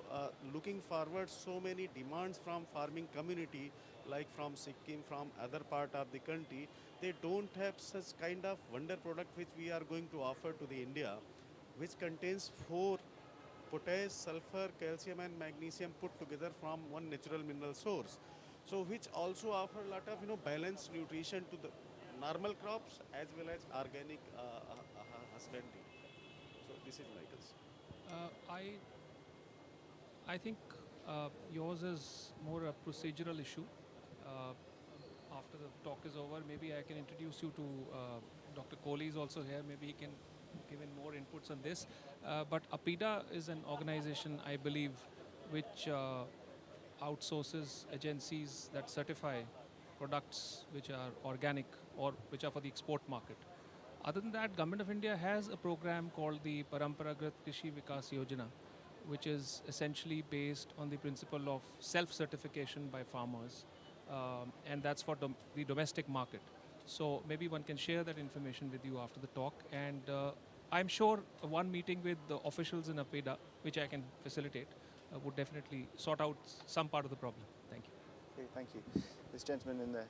[SPEAKER 9] looking forward so many demands from farming community, like from Sikkim, from other part of the country. They don't have such kind of wonder product which we are going to offer to the India, which contains 4 potash, sulfur, calcium and magnesium put together from one natural mineral source. So which also offer a lot of balanced nutrition to the normal crops as well as organic husbandry. So this is my concern.
[SPEAKER 3] I think yours is more a procedural issue. After the talk is over, maybe I can introduce you to Dr. Kohli is also here. Maybe he can give in more inputs on this. But APIDA is an organization, I believe, which outsources agencies that certify products which are organic or which are for the export market. Other than that, Government of India has a program called the Paramparagat Krishi Vikas Yojana, which is essentially based on the principle of self-certification by farmers, and that's for the domestic market. So maybe one can share that information with you after the talk, and I'm sure one meeting with the officials in APIDA, which I can facilitate, would definitely sort out some part of the problem. Thank you.
[SPEAKER 1] Okay, thank you. This gentleman in the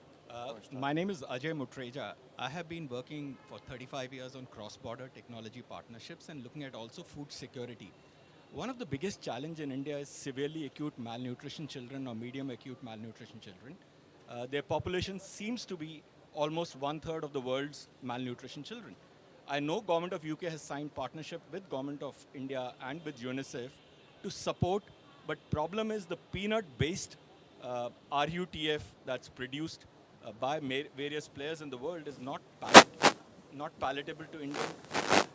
[SPEAKER 10] My name is Ajay Mutreja. I have been working for 35 years on cross-border technology partnerships and looking at also food security. One of the biggest challenge in India is severely acute malnutrition children or medium acute malnutrition children. Their population seems to be almost 1/3 of the world's malnutrition children. I know Government of UK has signed partnership with Government of India and with UNICEF to support, but problem is the peanut-based RUTF that's produced by various players in the world is not palatable to India.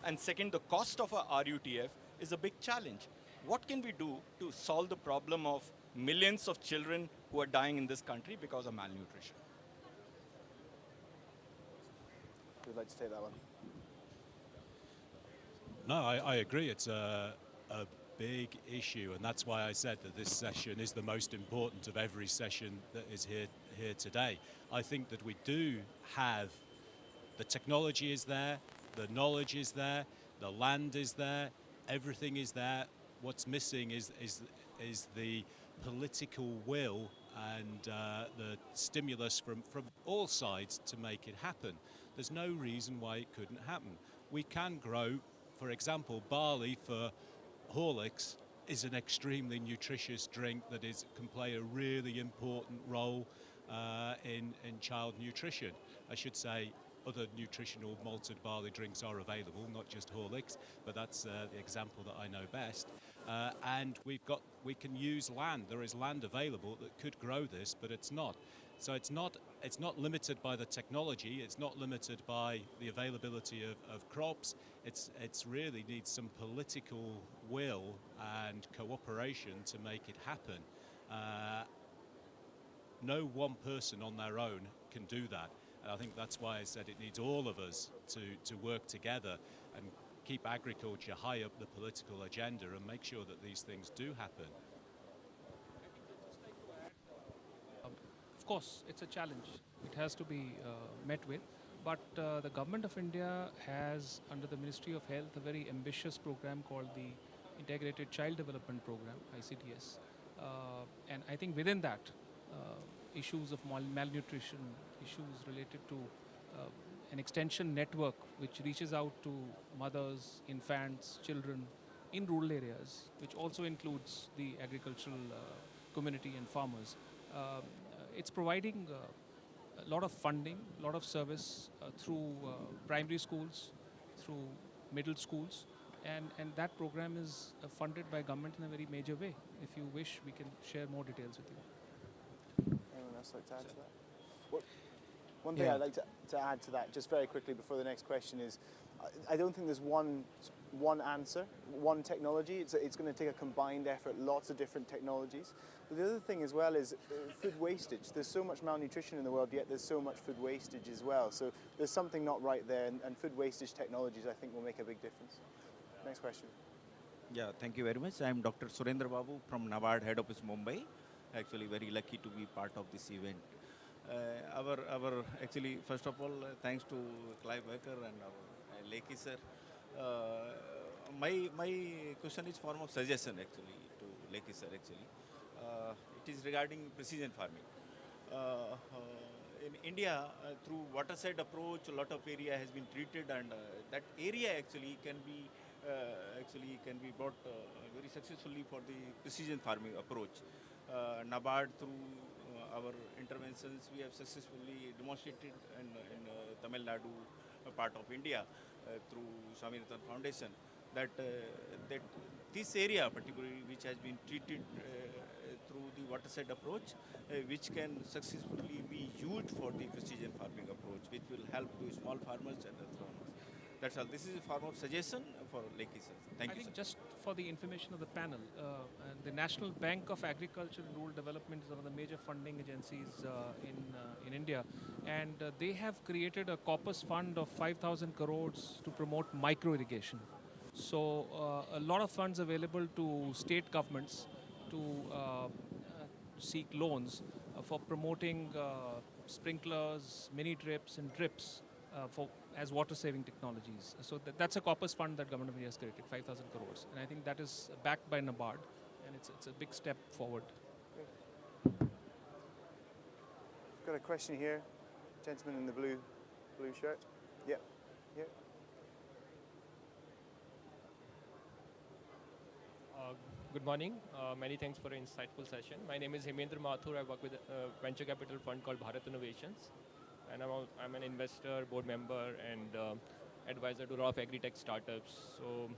[SPEAKER 10] And second, the cost of a RUTF is a big challenge. What can we do to solve the problem of millions of children who are dying in this country because of malnutrition?
[SPEAKER 1] Who'd like to take that one?
[SPEAKER 6] No, I agree. It's a big issue, and that's why I said that this session is the most important of every session that is here today. I think that we do have the technology is there, the knowledge is there, the land is there, everything is there. What's missing is the political will and the stimulus from all sides to make it happen. There's no reason why it couldn't happen. We can grow, for example, barley for Horlicks is an extremely nutritious drink that can play a really important role in child nutrition. I should say other nutritional malted barley drinks are available, not just Horlicks, but that's the example that I know best. And we can use land. There is land available that could grow this, but it's not. So it's not limited by the technology. It's not limited by the availability of crops. It's really needs some political will and cooperation to make it happen. No one person on their own can do that. And I think that's why I said it needs all of us to work together and keep agriculture high up the political agenda and make sure that these things do happen.
[SPEAKER 3] Of course, it's a challenge. It has to be met with. But the government of India has, under the Ministry of Health, a very ambitious program called the Integrated Child Development Program, ICDS. And I think within that, issues of malnutrition, issues related to an extension network which reaches out to mothers, infants, children in rural areas, which also includes the agricultural community and farmers. It's providing a lot of funding, a lot of service through primary schools, through middle schools, and that program is funded by government in a very major way. If you wish, we can share more details with you.
[SPEAKER 1] Anyone else like to add to that? One thing I'd like to add to that, just very quickly before the next question, is I don't think there's one answer, one technology. It's going to take a combined effort, lots of different technologies. But the other thing as well is food wastage. There's so much malnutrition in the world, yet there's so much food wastage as well. So there's something not right there, and food wastage technologies, I think, will make a big difference. Next question.
[SPEAKER 11] Yeah, thank you very much. I'm Dr. Surendra Babu from NABARD Head Office, Mumbai. Actually, very lucky to be part of this event. Actually, first of all, thanks to Clive Becker and our Lekhi sir. My question is form of suggestion actually to Lekhi sir actually. It is regarding precision farming. In India, through watershed approach, a lot of area has been treated, and that area actually can be brought very successfully for the precision farming approach. NABARD through our interventions, we have successfully demonstrated in Tamil Nadu, part of India, through Swaminathan Foundation, that this area particularly, which has been treated through the watershed approach, which can successfully be used for the precision farming approach, which will help to small farmers and other farmers. That's all. This is a form of suggestion for Lekhi sir. Thank you,
[SPEAKER 3] I think
[SPEAKER 11] sir.
[SPEAKER 3] just for the information of the panel, and the National Bank of Agriculture and Rural Development is one of the major funding agencies in India, and they have created a corpus fund of 5,000 crores to promote micro irrigation. So a lot of funds available to state governments to seek loans for promoting sprinklers, mini drips, and drips as water-saving technologies. So that's a corpus fund that Government of India has created, 5,000 crores. And I think that is backed by NABARD, and it's a big step forward.
[SPEAKER 1] Got a question here. Gentleman in the blue shirt. Yep. Yep.
[SPEAKER 12] Good morning. Many thanks for an insightful session. My name is Hemendra Mathur. I work with a venture capital fund called Bharat Innovations. And I'm an investor, board member, and advisor to a lot of AgriTech startups. So,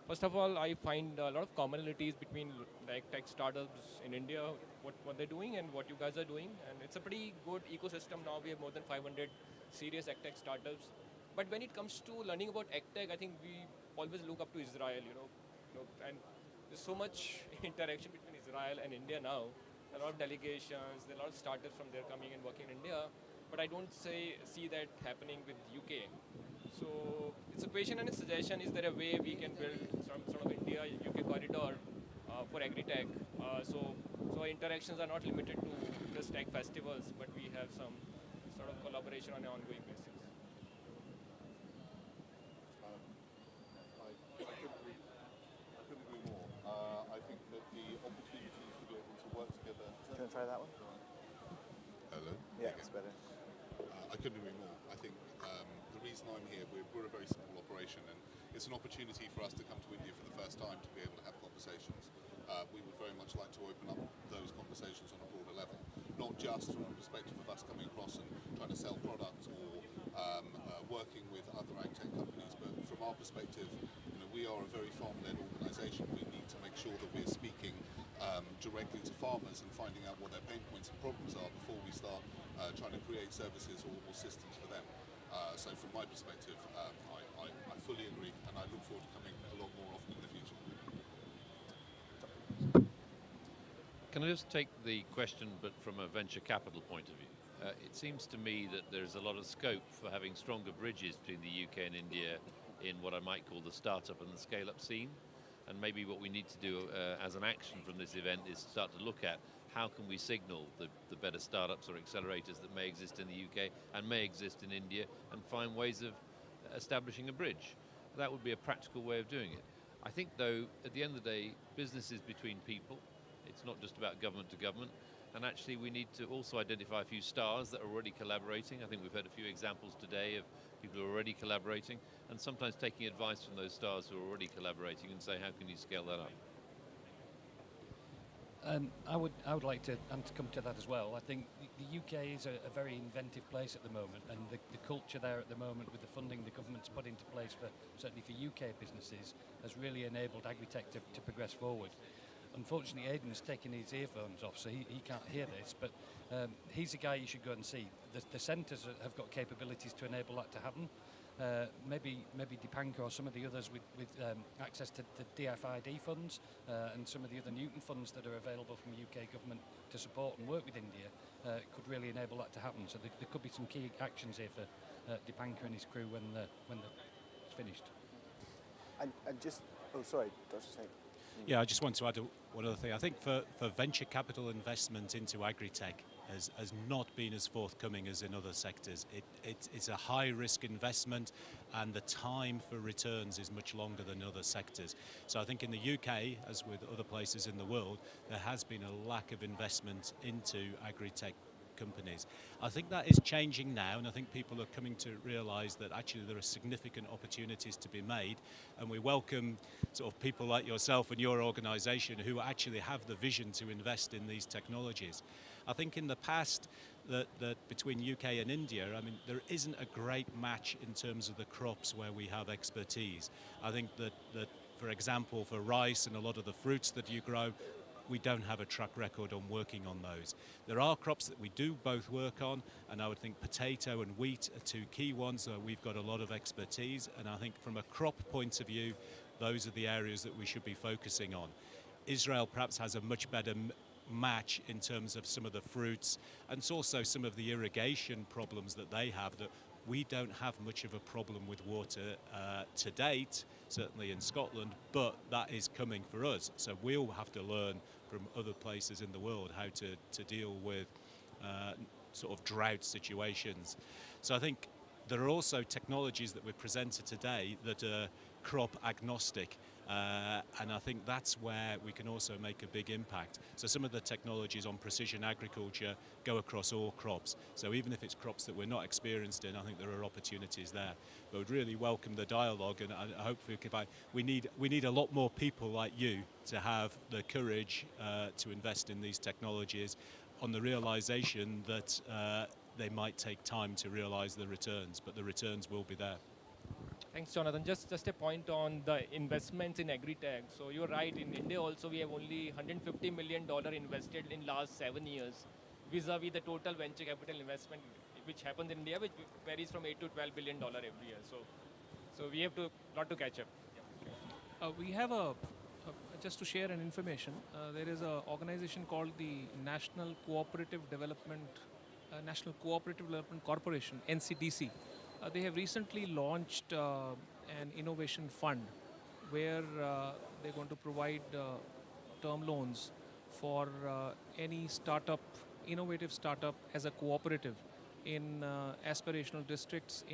[SPEAKER 12] first of all, I find a lot of commonalities between like tech startups in India, what they're doing and what you guys are doing. And it's a pretty good ecosystem now. We have more than 500 serious AgTech startups. But when it comes to learning about AgTech, I think we always look up to Israel, and there's so much interaction between Israel and India now. There are a lot of delegations, there are a lot of startups from there coming and working in India. But I don't see that happening with UK. So it's a question and a suggestion. Is there a way we can build some sort of India-UK corridor for AgriTech? So our interactions are not limited to just tech festivals, but we have some sort of collaboration on an ongoing basis.
[SPEAKER 4] I couldn't agree more. I think that the opportunities to be able to work together.
[SPEAKER 1] Can I try that one?
[SPEAKER 4] Hello.
[SPEAKER 1] Yeah, it's better.
[SPEAKER 4] I couldn't agree more. I think the reason I'm here, we're a very small operation, and it's an opportunity for us to come to India for the first time to be able to have conversations. We would very much like to open up those conversations on a broader level, not just from the perspective of us coming across and trying to sell products or working with other AgTech companies, but from our perspective, we are a very farm-led organisation. We need to make sure that we're speaking directly to farmers and finding out what their pain points and problems are before we start trying to create services or systems for them. So from my perspective, I fully agree, and I look forward to coming a lot more often in the future.
[SPEAKER 2] Can I just take the question, but from a venture capital point of view? it seems to me that there's a lot of scope for having stronger bridges between the UK and India in what I might call the startup and the scale-up scene. And maybe what we need to do as an action from this event is start to look at how can we signal the better startups or accelerators that may exist in the UK and may exist in India, and find ways of establishing a bridge. That would be a practical way of doing it. I think, though, at the end of the day, business is between people. It's not just about government to government. And actually, we need to also identify a few stars that are already collaborating. I think we've heard a few examples today of people who are already collaborating, and sometimes taking advice from those stars who are already collaborating and say, how can you scale that up?
[SPEAKER 5] I would like to come to that as well. I think the UK is a very inventive place at the moment, and the culture there at the moment, with the funding the government's put into place for certainly for UK businesses, has really enabled AgriTech to progress forward. Unfortunately, Aidan has taken his earphones off, so he can't hear this, but he's a guy you should go and see. The centres have got capabilities to enable that to happen. Maybe Dipankar or some of the others with access to the DFID funds and some of the other Newton funds that are available from the UK government to support and work with India could really enable that to happen. So there could be some key actions here for Dipankar and his crew when it's finished.
[SPEAKER 1] And just, oh sorry, Dr. Singh.
[SPEAKER 6] Yeah, I just want to add one other thing. I think for venture capital investment into agri-tech has not been as forthcoming as in other sectors. It's a high-risk investment, and the time for returns is much longer than other sectors. So I think in the UK, as with other places in the world, there has been a lack of investment into agri-tech companies. I think that is changing now, and I think people are coming to realise that actually there are significant opportunities to be made, and we welcome sort of people like yourself and your organisation who actually have the vision to invest in these technologies. I think in the past that between UK and India, I mean, there isn't a great match in terms of the crops where we have expertise. I think that for example, for rice and a lot of the fruits that you grow, we don't have a track record on working on those. There are crops that we do both work on, and I would think potato and wheat are two key ones where we've got a lot of expertise, and I think from a crop point of view, those are the areas that we should be focusing on. Israel perhaps has a much better match in terms of some of the fruits, and it's also some of the irrigation problems that they have that we don't have much of a problem with water to date, certainly in Scotland, but that is coming for us. So we'll have to learn from other places in the world how to deal with sort of drought situations. So I think there are also technologies that we've presented today that are crop agnostic. And I think that's where we can also make a big impact. So some of the technologies on precision agriculture go across all crops. So even if it's crops that we're not experienced in, I think there are opportunities there. But we'd really welcome the dialogue, and hopefully we need a lot more people like you to have the courage to invest in these technologies on the realization that they might take time to realize the returns, but the returns will be there.
[SPEAKER 12] Thanks, Jonathan. Just a point on the investments in agri-tech. So you're right, in India also we have only $150 million invested in last 7 years, vis-a-vis the total venture capital investment which happens in India, which varies from $8 to $12 billion every year. So we have a lot to catch up.
[SPEAKER 3] We have just to share an information, there is an organization called the National Cooperative Development Corporation, NCDC. They have recently launched an innovation fund where they're going to provide term loans for any startup, innovative startup as a cooperative in aspirational districts,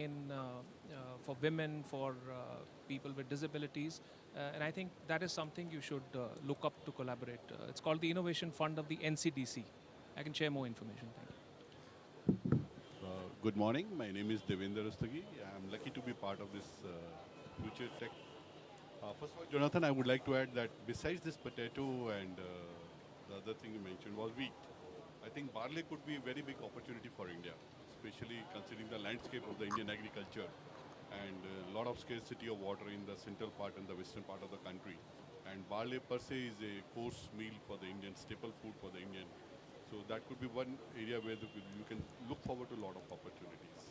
[SPEAKER 3] for women, for people with disabilities. And I think that is something you should look up to collaborate. It's called the Innovation Fund of the NCDC. I can share more information. Thank you.
[SPEAKER 13] Good morning. My name is Devendra Rustagi. I'm lucky to be part of this Futuretech. First of all, Jonathan, I would like to add that besides this potato and the other thing you mentioned was wheat, I think barley could be a very big opportunity for India, especially considering the landscape of the Indian agriculture and a lot of scarcity of water in the central part and the western part of the country. And barley per se is a course meal for the Indian, staple food for the Indian. So that could be one area where you can look forward to a lot of opportunities.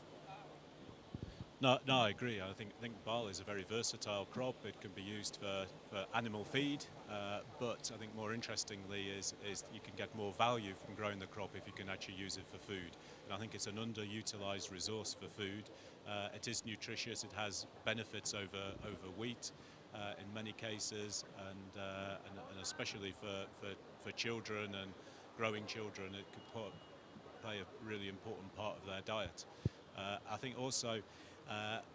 [SPEAKER 6] No, I agree. I think barley is a very versatile crop. It can be used for animal feed, but I think more interestingly is you can get more value from growing the crop if you can actually use it for food. And I think it's an underutilized resource for food. It is nutritious. It has benefits over wheat in many cases, and especially for children and growing children, it could play a really important part of their diet. I think also,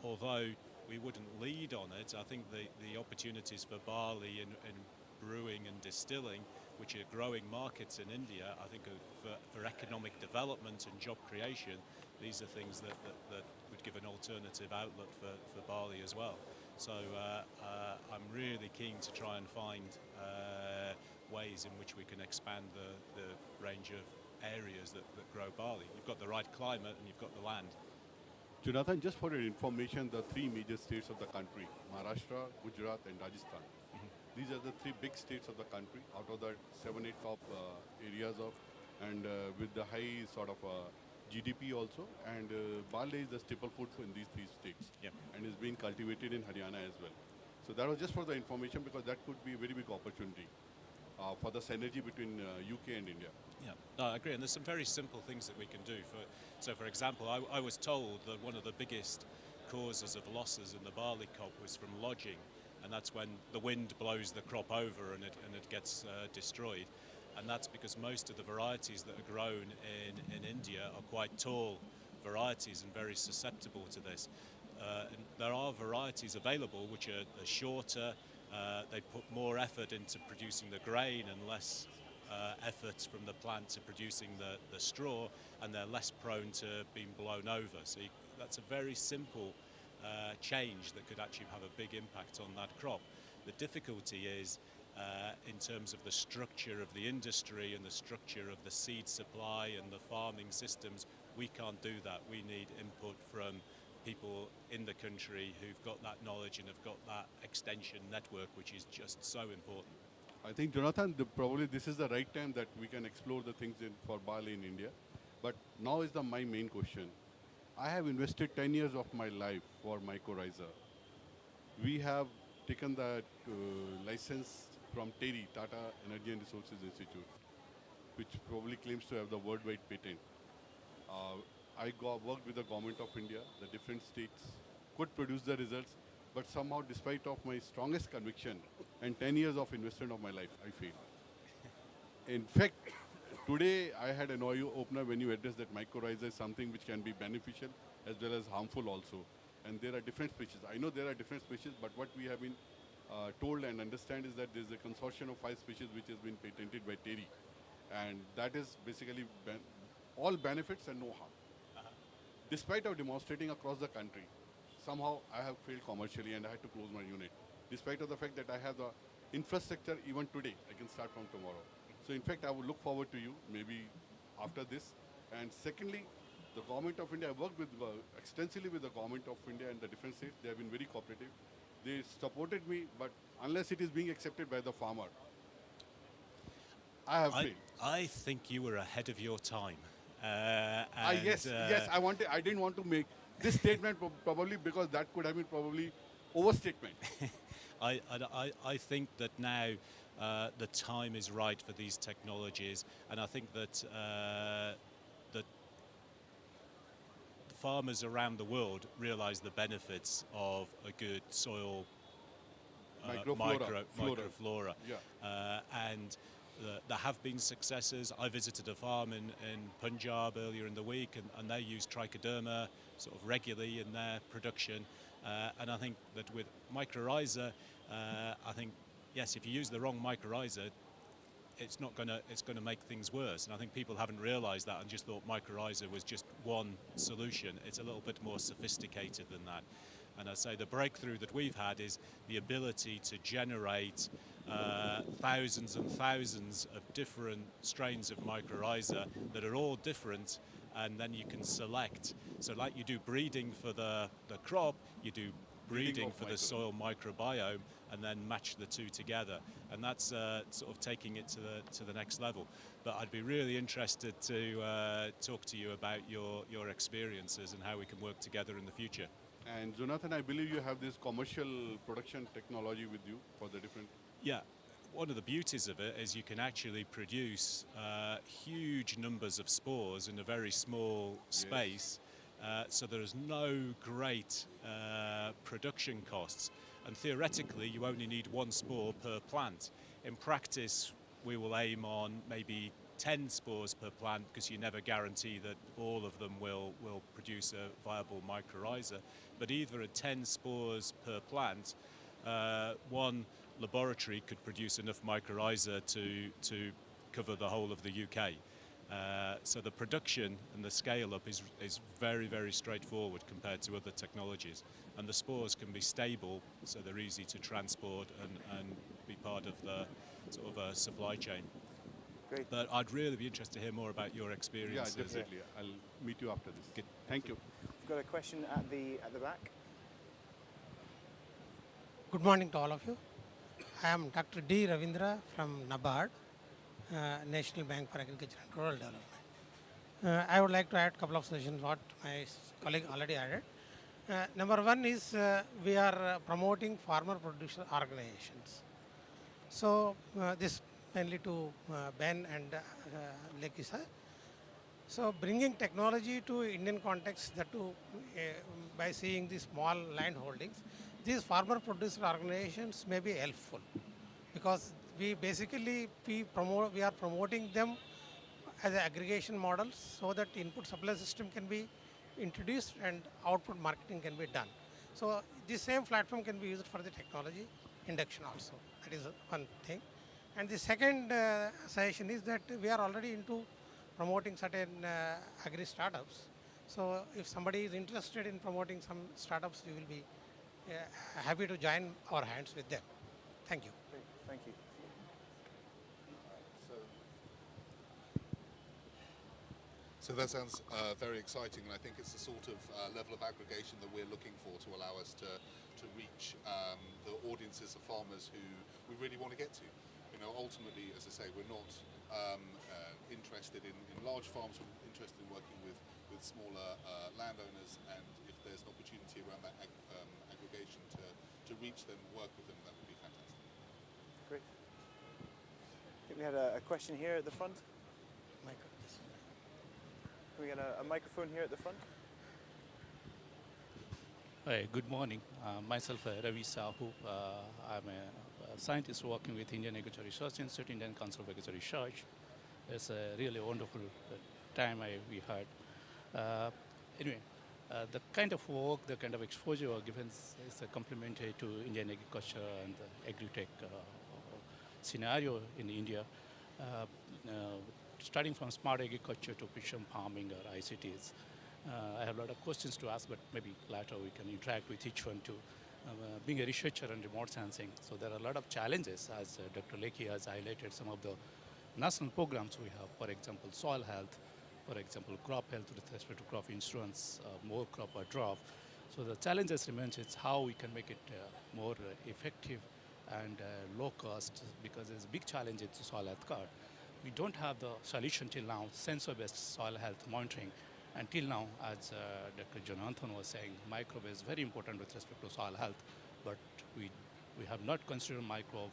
[SPEAKER 6] although we wouldn't lead on it, I think the opportunities for barley in brewing and distilling, which are growing markets in India, I think for economic development and job creation, these are things that would give an alternative outlet for barley as well. So I'm really keen to try and find ways in which we can expand the range of areas that grow barley. You've got the right climate and you've got the land.
[SPEAKER 13] Jonathan, just for your information, the three major states of the country, Maharashtra, Gujarat and Rajasthan. These are the three big states of the country out of the 7-8 top areas of, and with the high sort of GDP also, and barley is the staple food in these three states, and is being cultivated in Haryana as well. So that was just for the information, because that could be a very big opportunity for the synergy between UK and India.
[SPEAKER 6] Yeah, no, I agree, and there's some very simple things that we can do. So for example, I was told that one of the biggest causes of losses in the barley crop was from lodging, and that's when the wind blows the crop over and it gets destroyed. And that's because most of the varieties that are grown in India are quite tall varieties and very susceptible to this. And there are varieties available which are shorter, they put more effort into producing the grain and less effort from the plant to producing the straw, and they're less prone to being blown over. So that's a very simple change that could actually have a big impact on that crop. The difficulty is in terms of the structure of the industry and the structure of the seed supply and the farming systems. We can't do that. We need input from people in the country who've got that knowledge and have got that extension network, which is just so important.
[SPEAKER 13] I think, Jonathan, probably this is the right time that we can explore the things for barley in India. But now is my main question. I have invested 10 years of my life for mycorrhiza. We have taken that license from TERI, Tata Energy and Resources Institute, which probably claims to have the worldwide patent. I worked with the government of India. The different states could produce the results, but somehow, despite of my strongest conviction and 10 years of investment of my life, I failed. In fact, today I had an eye-opener when you addressed that mycorrhiza is something which can be beneficial as well as harmful also. And there are different species. I know there are different species, but what we have been told and understand is that there is a consortium of 5 species which has been patented by TERI. And that is basically all benefits and no harm. Despite of demonstrating across the country, somehow I have failed commercially and I had to close my unit. Despite of the fact that I have the infrastructure even today, I can start from tomorrow. So in fact, I would look forward to you maybe after this. And secondly, the government of India, I worked with extensively with the government of India and the different states. They have been very cooperative. They supported me, but unless it is being accepted by the farmer, I have failed.
[SPEAKER 6] I think you were ahead of your time.
[SPEAKER 13] Yes, I didn't want to make this statement probably because that could have been probably overstatement.
[SPEAKER 6] I think that now the time is right for these technologies, and I think that that farmers around the world realise the benefits of a good soil microflora.
[SPEAKER 13] Yeah.
[SPEAKER 6] And there have been successes. I visited a farm in Punjab earlier in the week, and they use trichoderma sort of regularly in their production. And I think that with mycorrhiza, I think, yes, if you use the wrong mycorrhiza, it's going to make things worse. And I think people haven't realised that and just thought mycorrhiza was just one solution. It's a little bit more sophisticated than that. And I say the breakthrough that we've had is the ability to generate thousands and thousands of different strains of mycorrhiza that are all different, and then you can select. So like you do breeding for the crop, you do breeding for the soil microbiome, and then match the two together. And that's sort of taking it to the next level. But I'd be really interested to talk to you about your experiences and how we can work together in the future.
[SPEAKER 13] And Jonathan, I believe you have this commercial production technology with you for the different.
[SPEAKER 6] Yeah, one of the beauties of it is you can actually produce huge numbers of spores in a very small space. So there is no great production costs. And theoretically, you only need one spore per plant. In practice, we will aim on maybe 10 spores per plant because you never guarantee that all of them will produce a viable mycorrhiza. But either at 10 spores per plant, one laboratory could produce enough mycorrhiza to cover the whole of the UK. So the production and the scale-up is very, very straightforward compared to other technologies. And the spores can be stable, so they're easy to transport and be part of the sort of a supply chain.
[SPEAKER 1] Great.
[SPEAKER 6] But I'd really be interested to hear more about your experiences.
[SPEAKER 13] Yeah, definitely. I'll meet you after this.
[SPEAKER 6] Good.
[SPEAKER 13] Thank you.
[SPEAKER 1] We've got a question at the back.
[SPEAKER 14] Good morning to all of you. I am Dr. D. Ravindra from NABARD, National Bank for Agriculture and Rural Development. I would like to add a couple of suggestions what my colleague already added. Number one is we are promoting farmer producer organizations. So this mainly to Ben and Lekisa. So bringing technology to Indian context, that too by seeing the small land holdings, these farmer producer organizations may be helpful because we are promoting them as aggregation models so that input supply system can be introduced and output marketing can be done. So the same platform can be used for the technology induction also. That is one thing. And the second suggestion is that we are already into promoting certain agri startups. So if somebody is interested in promoting some startups, we will be happy to join our hands with them. Thank you.
[SPEAKER 1] Great. Thank you.
[SPEAKER 4] So that sounds very exciting, and I think it's the sort of level of aggregation that we're looking for to allow us to reach the audiences of farmers who we really want to get to. You know, ultimately, as I say, we're not interested in large farms. We're interested in working with smaller landowners, and if there's an opportunity around that aggregation to reach them, work with them, that would be fantastic.
[SPEAKER 1] Great. I think we had a question here at the front. Can we get a microphone here at the front?
[SPEAKER 15] Hi, good morning. Myself, Ravi Sahu. I'm a scientist working with Indian Agriculture Research Institute, Indian Council of Agriculture Research. It's a really wonderful time we had. Anyway, the kind of work, the kind of exposure given is complementary to Indian agriculture and the AgriTech scenario in India. Starting from smart agriculture to precision farming or ICTs. I have a lot of questions to ask, but maybe later we can interact with each one too. Being a researcher in remote sensing, so there are a lot of challenges, as Dr. Lekhi has highlighted some of the national programs we have, for example, soil health, for example, crop health with respect to crop insurance, more crop or drop. So the challenges remains is how we can make it more effective and low cost, because there's a big challenge in soil health card. We don't have the solution till now, sensor-based soil health monitoring. Until now, as Dr. Jonathan was saying, microbe is very important with respect to soil health, but we have not considered microbe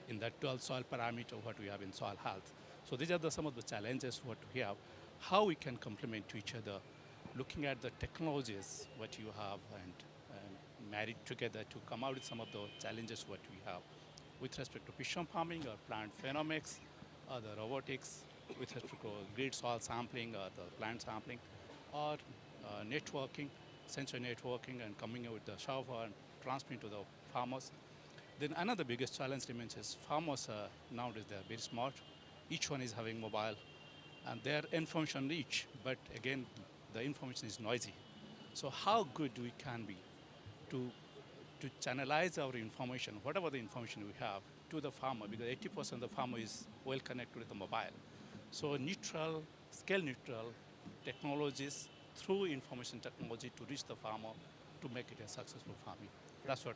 [SPEAKER 15] in that 12 soil parameter what we have in soil health. So these are some of the challenges what we have, how we can complement to each other, looking at the technologies what you have and married together to come out with some of the challenges what we have with respect to precision farming or plant phenomics, or the robotics with respect to grid soil sampling or the plant sampling, or networking, sensor networking, and coming out with the shower and transmitting to the farmers. Then another biggest challenge remains is farmers nowadays they are very smart. Each one is having mobile, and their information rich, but again the information is noisy. So how good we can be to channelize our information, whatever the information we have, to the farmer, because 80% of the farmer is well connected with the mobile. So neutral, scale neutral technologies through information technology to reach the farmer to make it a successful farming. That's what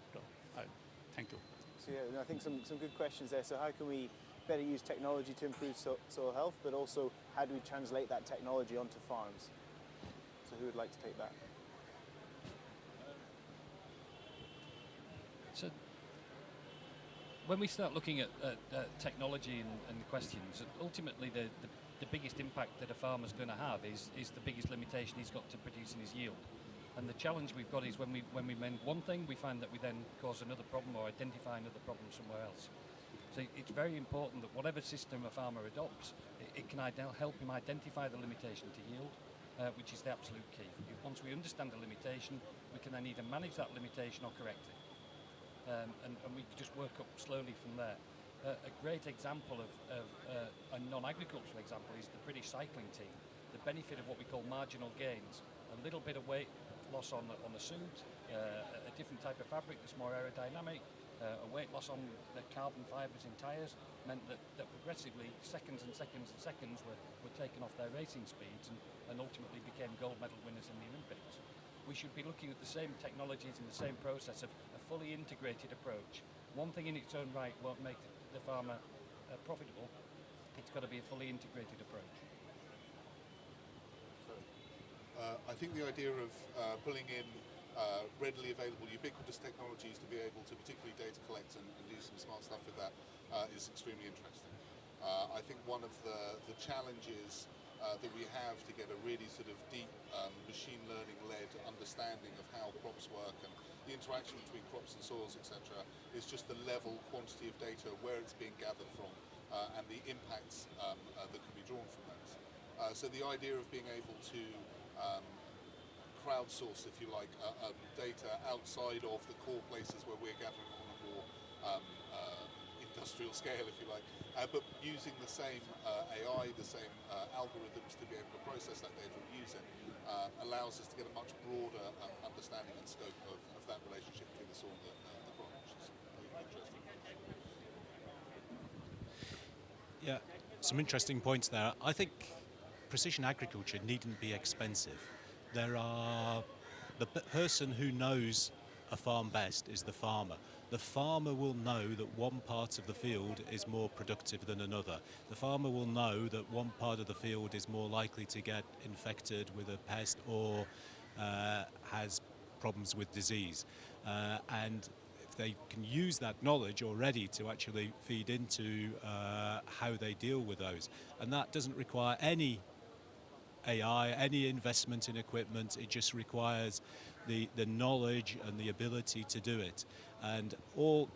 [SPEAKER 15] thank you.
[SPEAKER 1] So yeah, I think some good questions there. So how can we better use technology to improve soil health, but also how do we translate that technology onto farms? So who would like to take that?
[SPEAKER 5] So when we start looking at technology and questions, ultimately the biggest impact that a farmer's going to have is the biggest limitation he's got to producing his yield. And the challenge we've got is when we mend one thing, we find that we then cause another problem or identify another problem somewhere else. So it's very important that whatever system a farmer adopts, it can help him identify the limitation to yield, which is the absolute key. Once we understand the limitation, we can then either manage that limitation or correct it. And we just work up slowly from there. A great example of a non-agricultural example is the British cycling team. The benefit of what we call marginal gains, a little bit of weight loss on the suit, a different type of fabric that's more aerodynamic, a weight loss on the carbon fibres in tyres meant that progressively seconds and seconds and seconds were taken off their racing speeds and ultimately became gold medal winners in the Olympics. We should be looking at the same technologies and the same process of a fully integrated approach. One thing in its own right won't make the farmer profitable. It's got to be a fully integrated approach.
[SPEAKER 4] I think the idea of pulling in readily available ubiquitous technologies to be able to particularly data collect and do some smart stuff with that is extremely interesting. I think one of the challenges that we have to get a really sort of deep machine learning led understanding of how crops work and the interaction between crops and soils, etc., is just the level quantity of data, where it's being gathered from, and the impacts that can be drawn from those. So the idea of being able to crowdsource, if you like, data outside of the core places where we're gathering on a more industrial scale, if you like, but using the same AI, the same algorithms to be able to process that data and use it, allows us to get a much broader understanding and scope of that relationship between the soil and the crop, which is really interesting.
[SPEAKER 6] Yeah, some interesting points there. I think precision agriculture needn't be expensive. The person who knows a farm best is the farmer. The farmer will know that one part of the field is more productive than another. The farmer will know that one part of the field is more likely to get infected with a pest or has problems with disease. And if they can use that knowledge already to actually feed into how they deal with those. And that doesn't require any AI, any investment in equipment. It just requires the knowledge and the ability to do it. And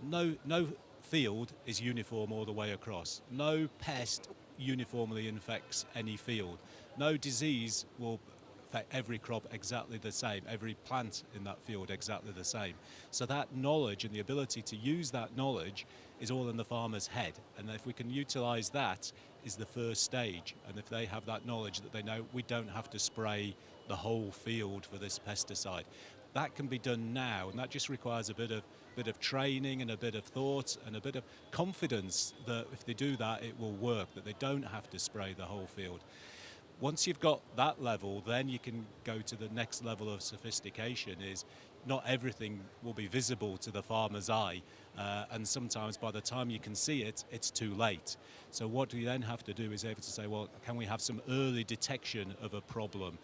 [SPEAKER 6] no field is uniform all the way across. No pest uniformly infects any field. No disease will affect every crop exactly the same, every plant in that field exactly the same. So that knowledge and the ability to use that knowledge is all in the farmer's head. And if we can utilize that, is the first stage. And if they have that knowledge that they know we don't have to spray the whole field for this pesticide, that can be done now, and that just requires a bit of training and a bit of thought and a bit of confidence that if they do that, it will work, that they don't have to spray the whole field. Once you've got that level, then you can go to the next level of sophistication. Is not everything will be visible to the farmer's eye, and sometimes by the time you can see it, it's too late. So what we then have to do is able to say, well, can we have some early detection of a problem,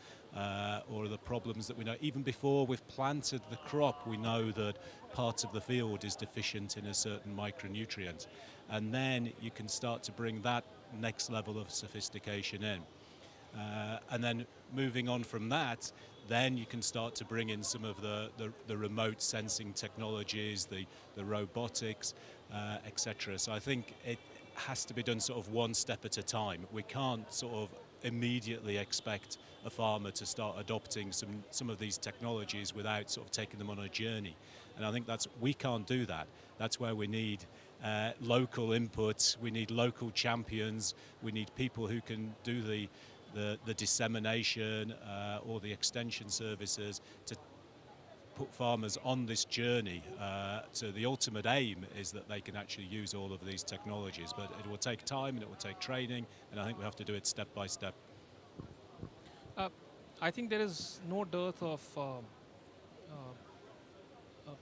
[SPEAKER 6] or the problems that we know even before we've planted the crop? We know that part of the field is deficient in a certain micronutrient, and then you can start to bring that next level of sophistication in. And then moving on from that, then you can start to bring in some of the remote sensing technologies, the robotics, etc. So I think it has to be done sort of one step at a time. We can't sort of immediately expect a farmer to start adopting some of these technologies without sort of taking them on a journey. And I think we can't do that. That's where we need local input, we need local champions, we need people who can do the dissemination or the extension services to put farmers on this journey. So the ultimate aim is that they can actually use all of these technologies, but it will take time and it will take training, and I think we have to do it step by step.
[SPEAKER 3] I think there is no dearth of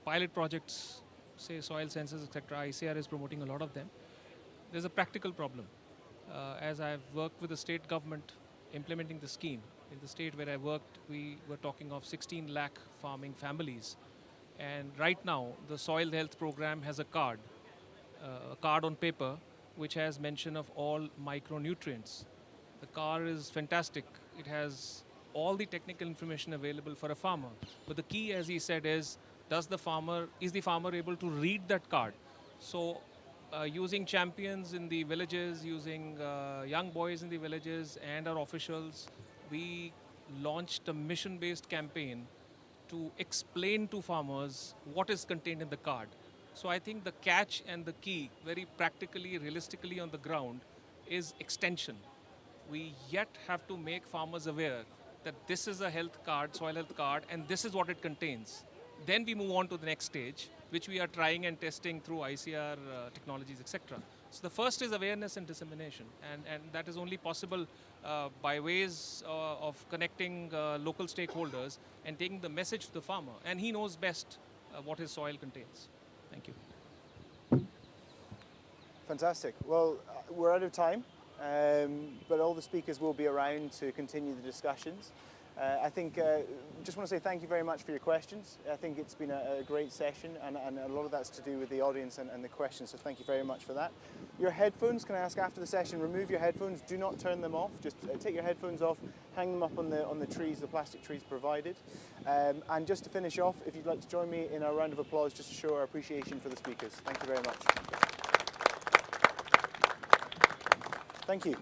[SPEAKER 3] pilot projects, say soil sensors, etc. ICR is promoting a lot of them. There's a practical problem. As I've worked with the state government implementing the scheme, in the state where I worked, we were talking of 16 lakh farming families And right now, the soil health program has a card on paper, which has mention of all micronutrients. The car is fantastic. It has all the technical information available for a farmer. But the key, as he said, is is the farmer able to read that card? So using champions in the villages, using young boys in the villages and our officials, we launched a mission-based campaign to explain to farmers what is contained in the card. So I think the catch and the key, very practically, realistically on the ground, is extension. We yet have to make farmers aware that this is a health card, soil health card, and this is what it contains. Then we move on to the next stage, which we are trying and testing through ICR technologies, etc. So the first is awareness and dissemination, and that is only possible by ways of connecting local stakeholders and taking the message to the farmer. And he knows best what his soil contains. Thank you.
[SPEAKER 1] Fantastic. Well, we're out of time, but all the speakers will be around to continue the discussions. I think just want to say thank you very much for your questions. I think it's been a great session, and a lot of that's to do with the audience and the questions, so thank you very much for that. Your headphones, can I ask after the session, remove your headphones, do not turn them off, just take your headphones off, hang them up on the trees, the plastic trees provided. And just to finish off, if you'd like to join me in a round of applause just to show our appreciation for the speakers. Thank you very much. Thank you.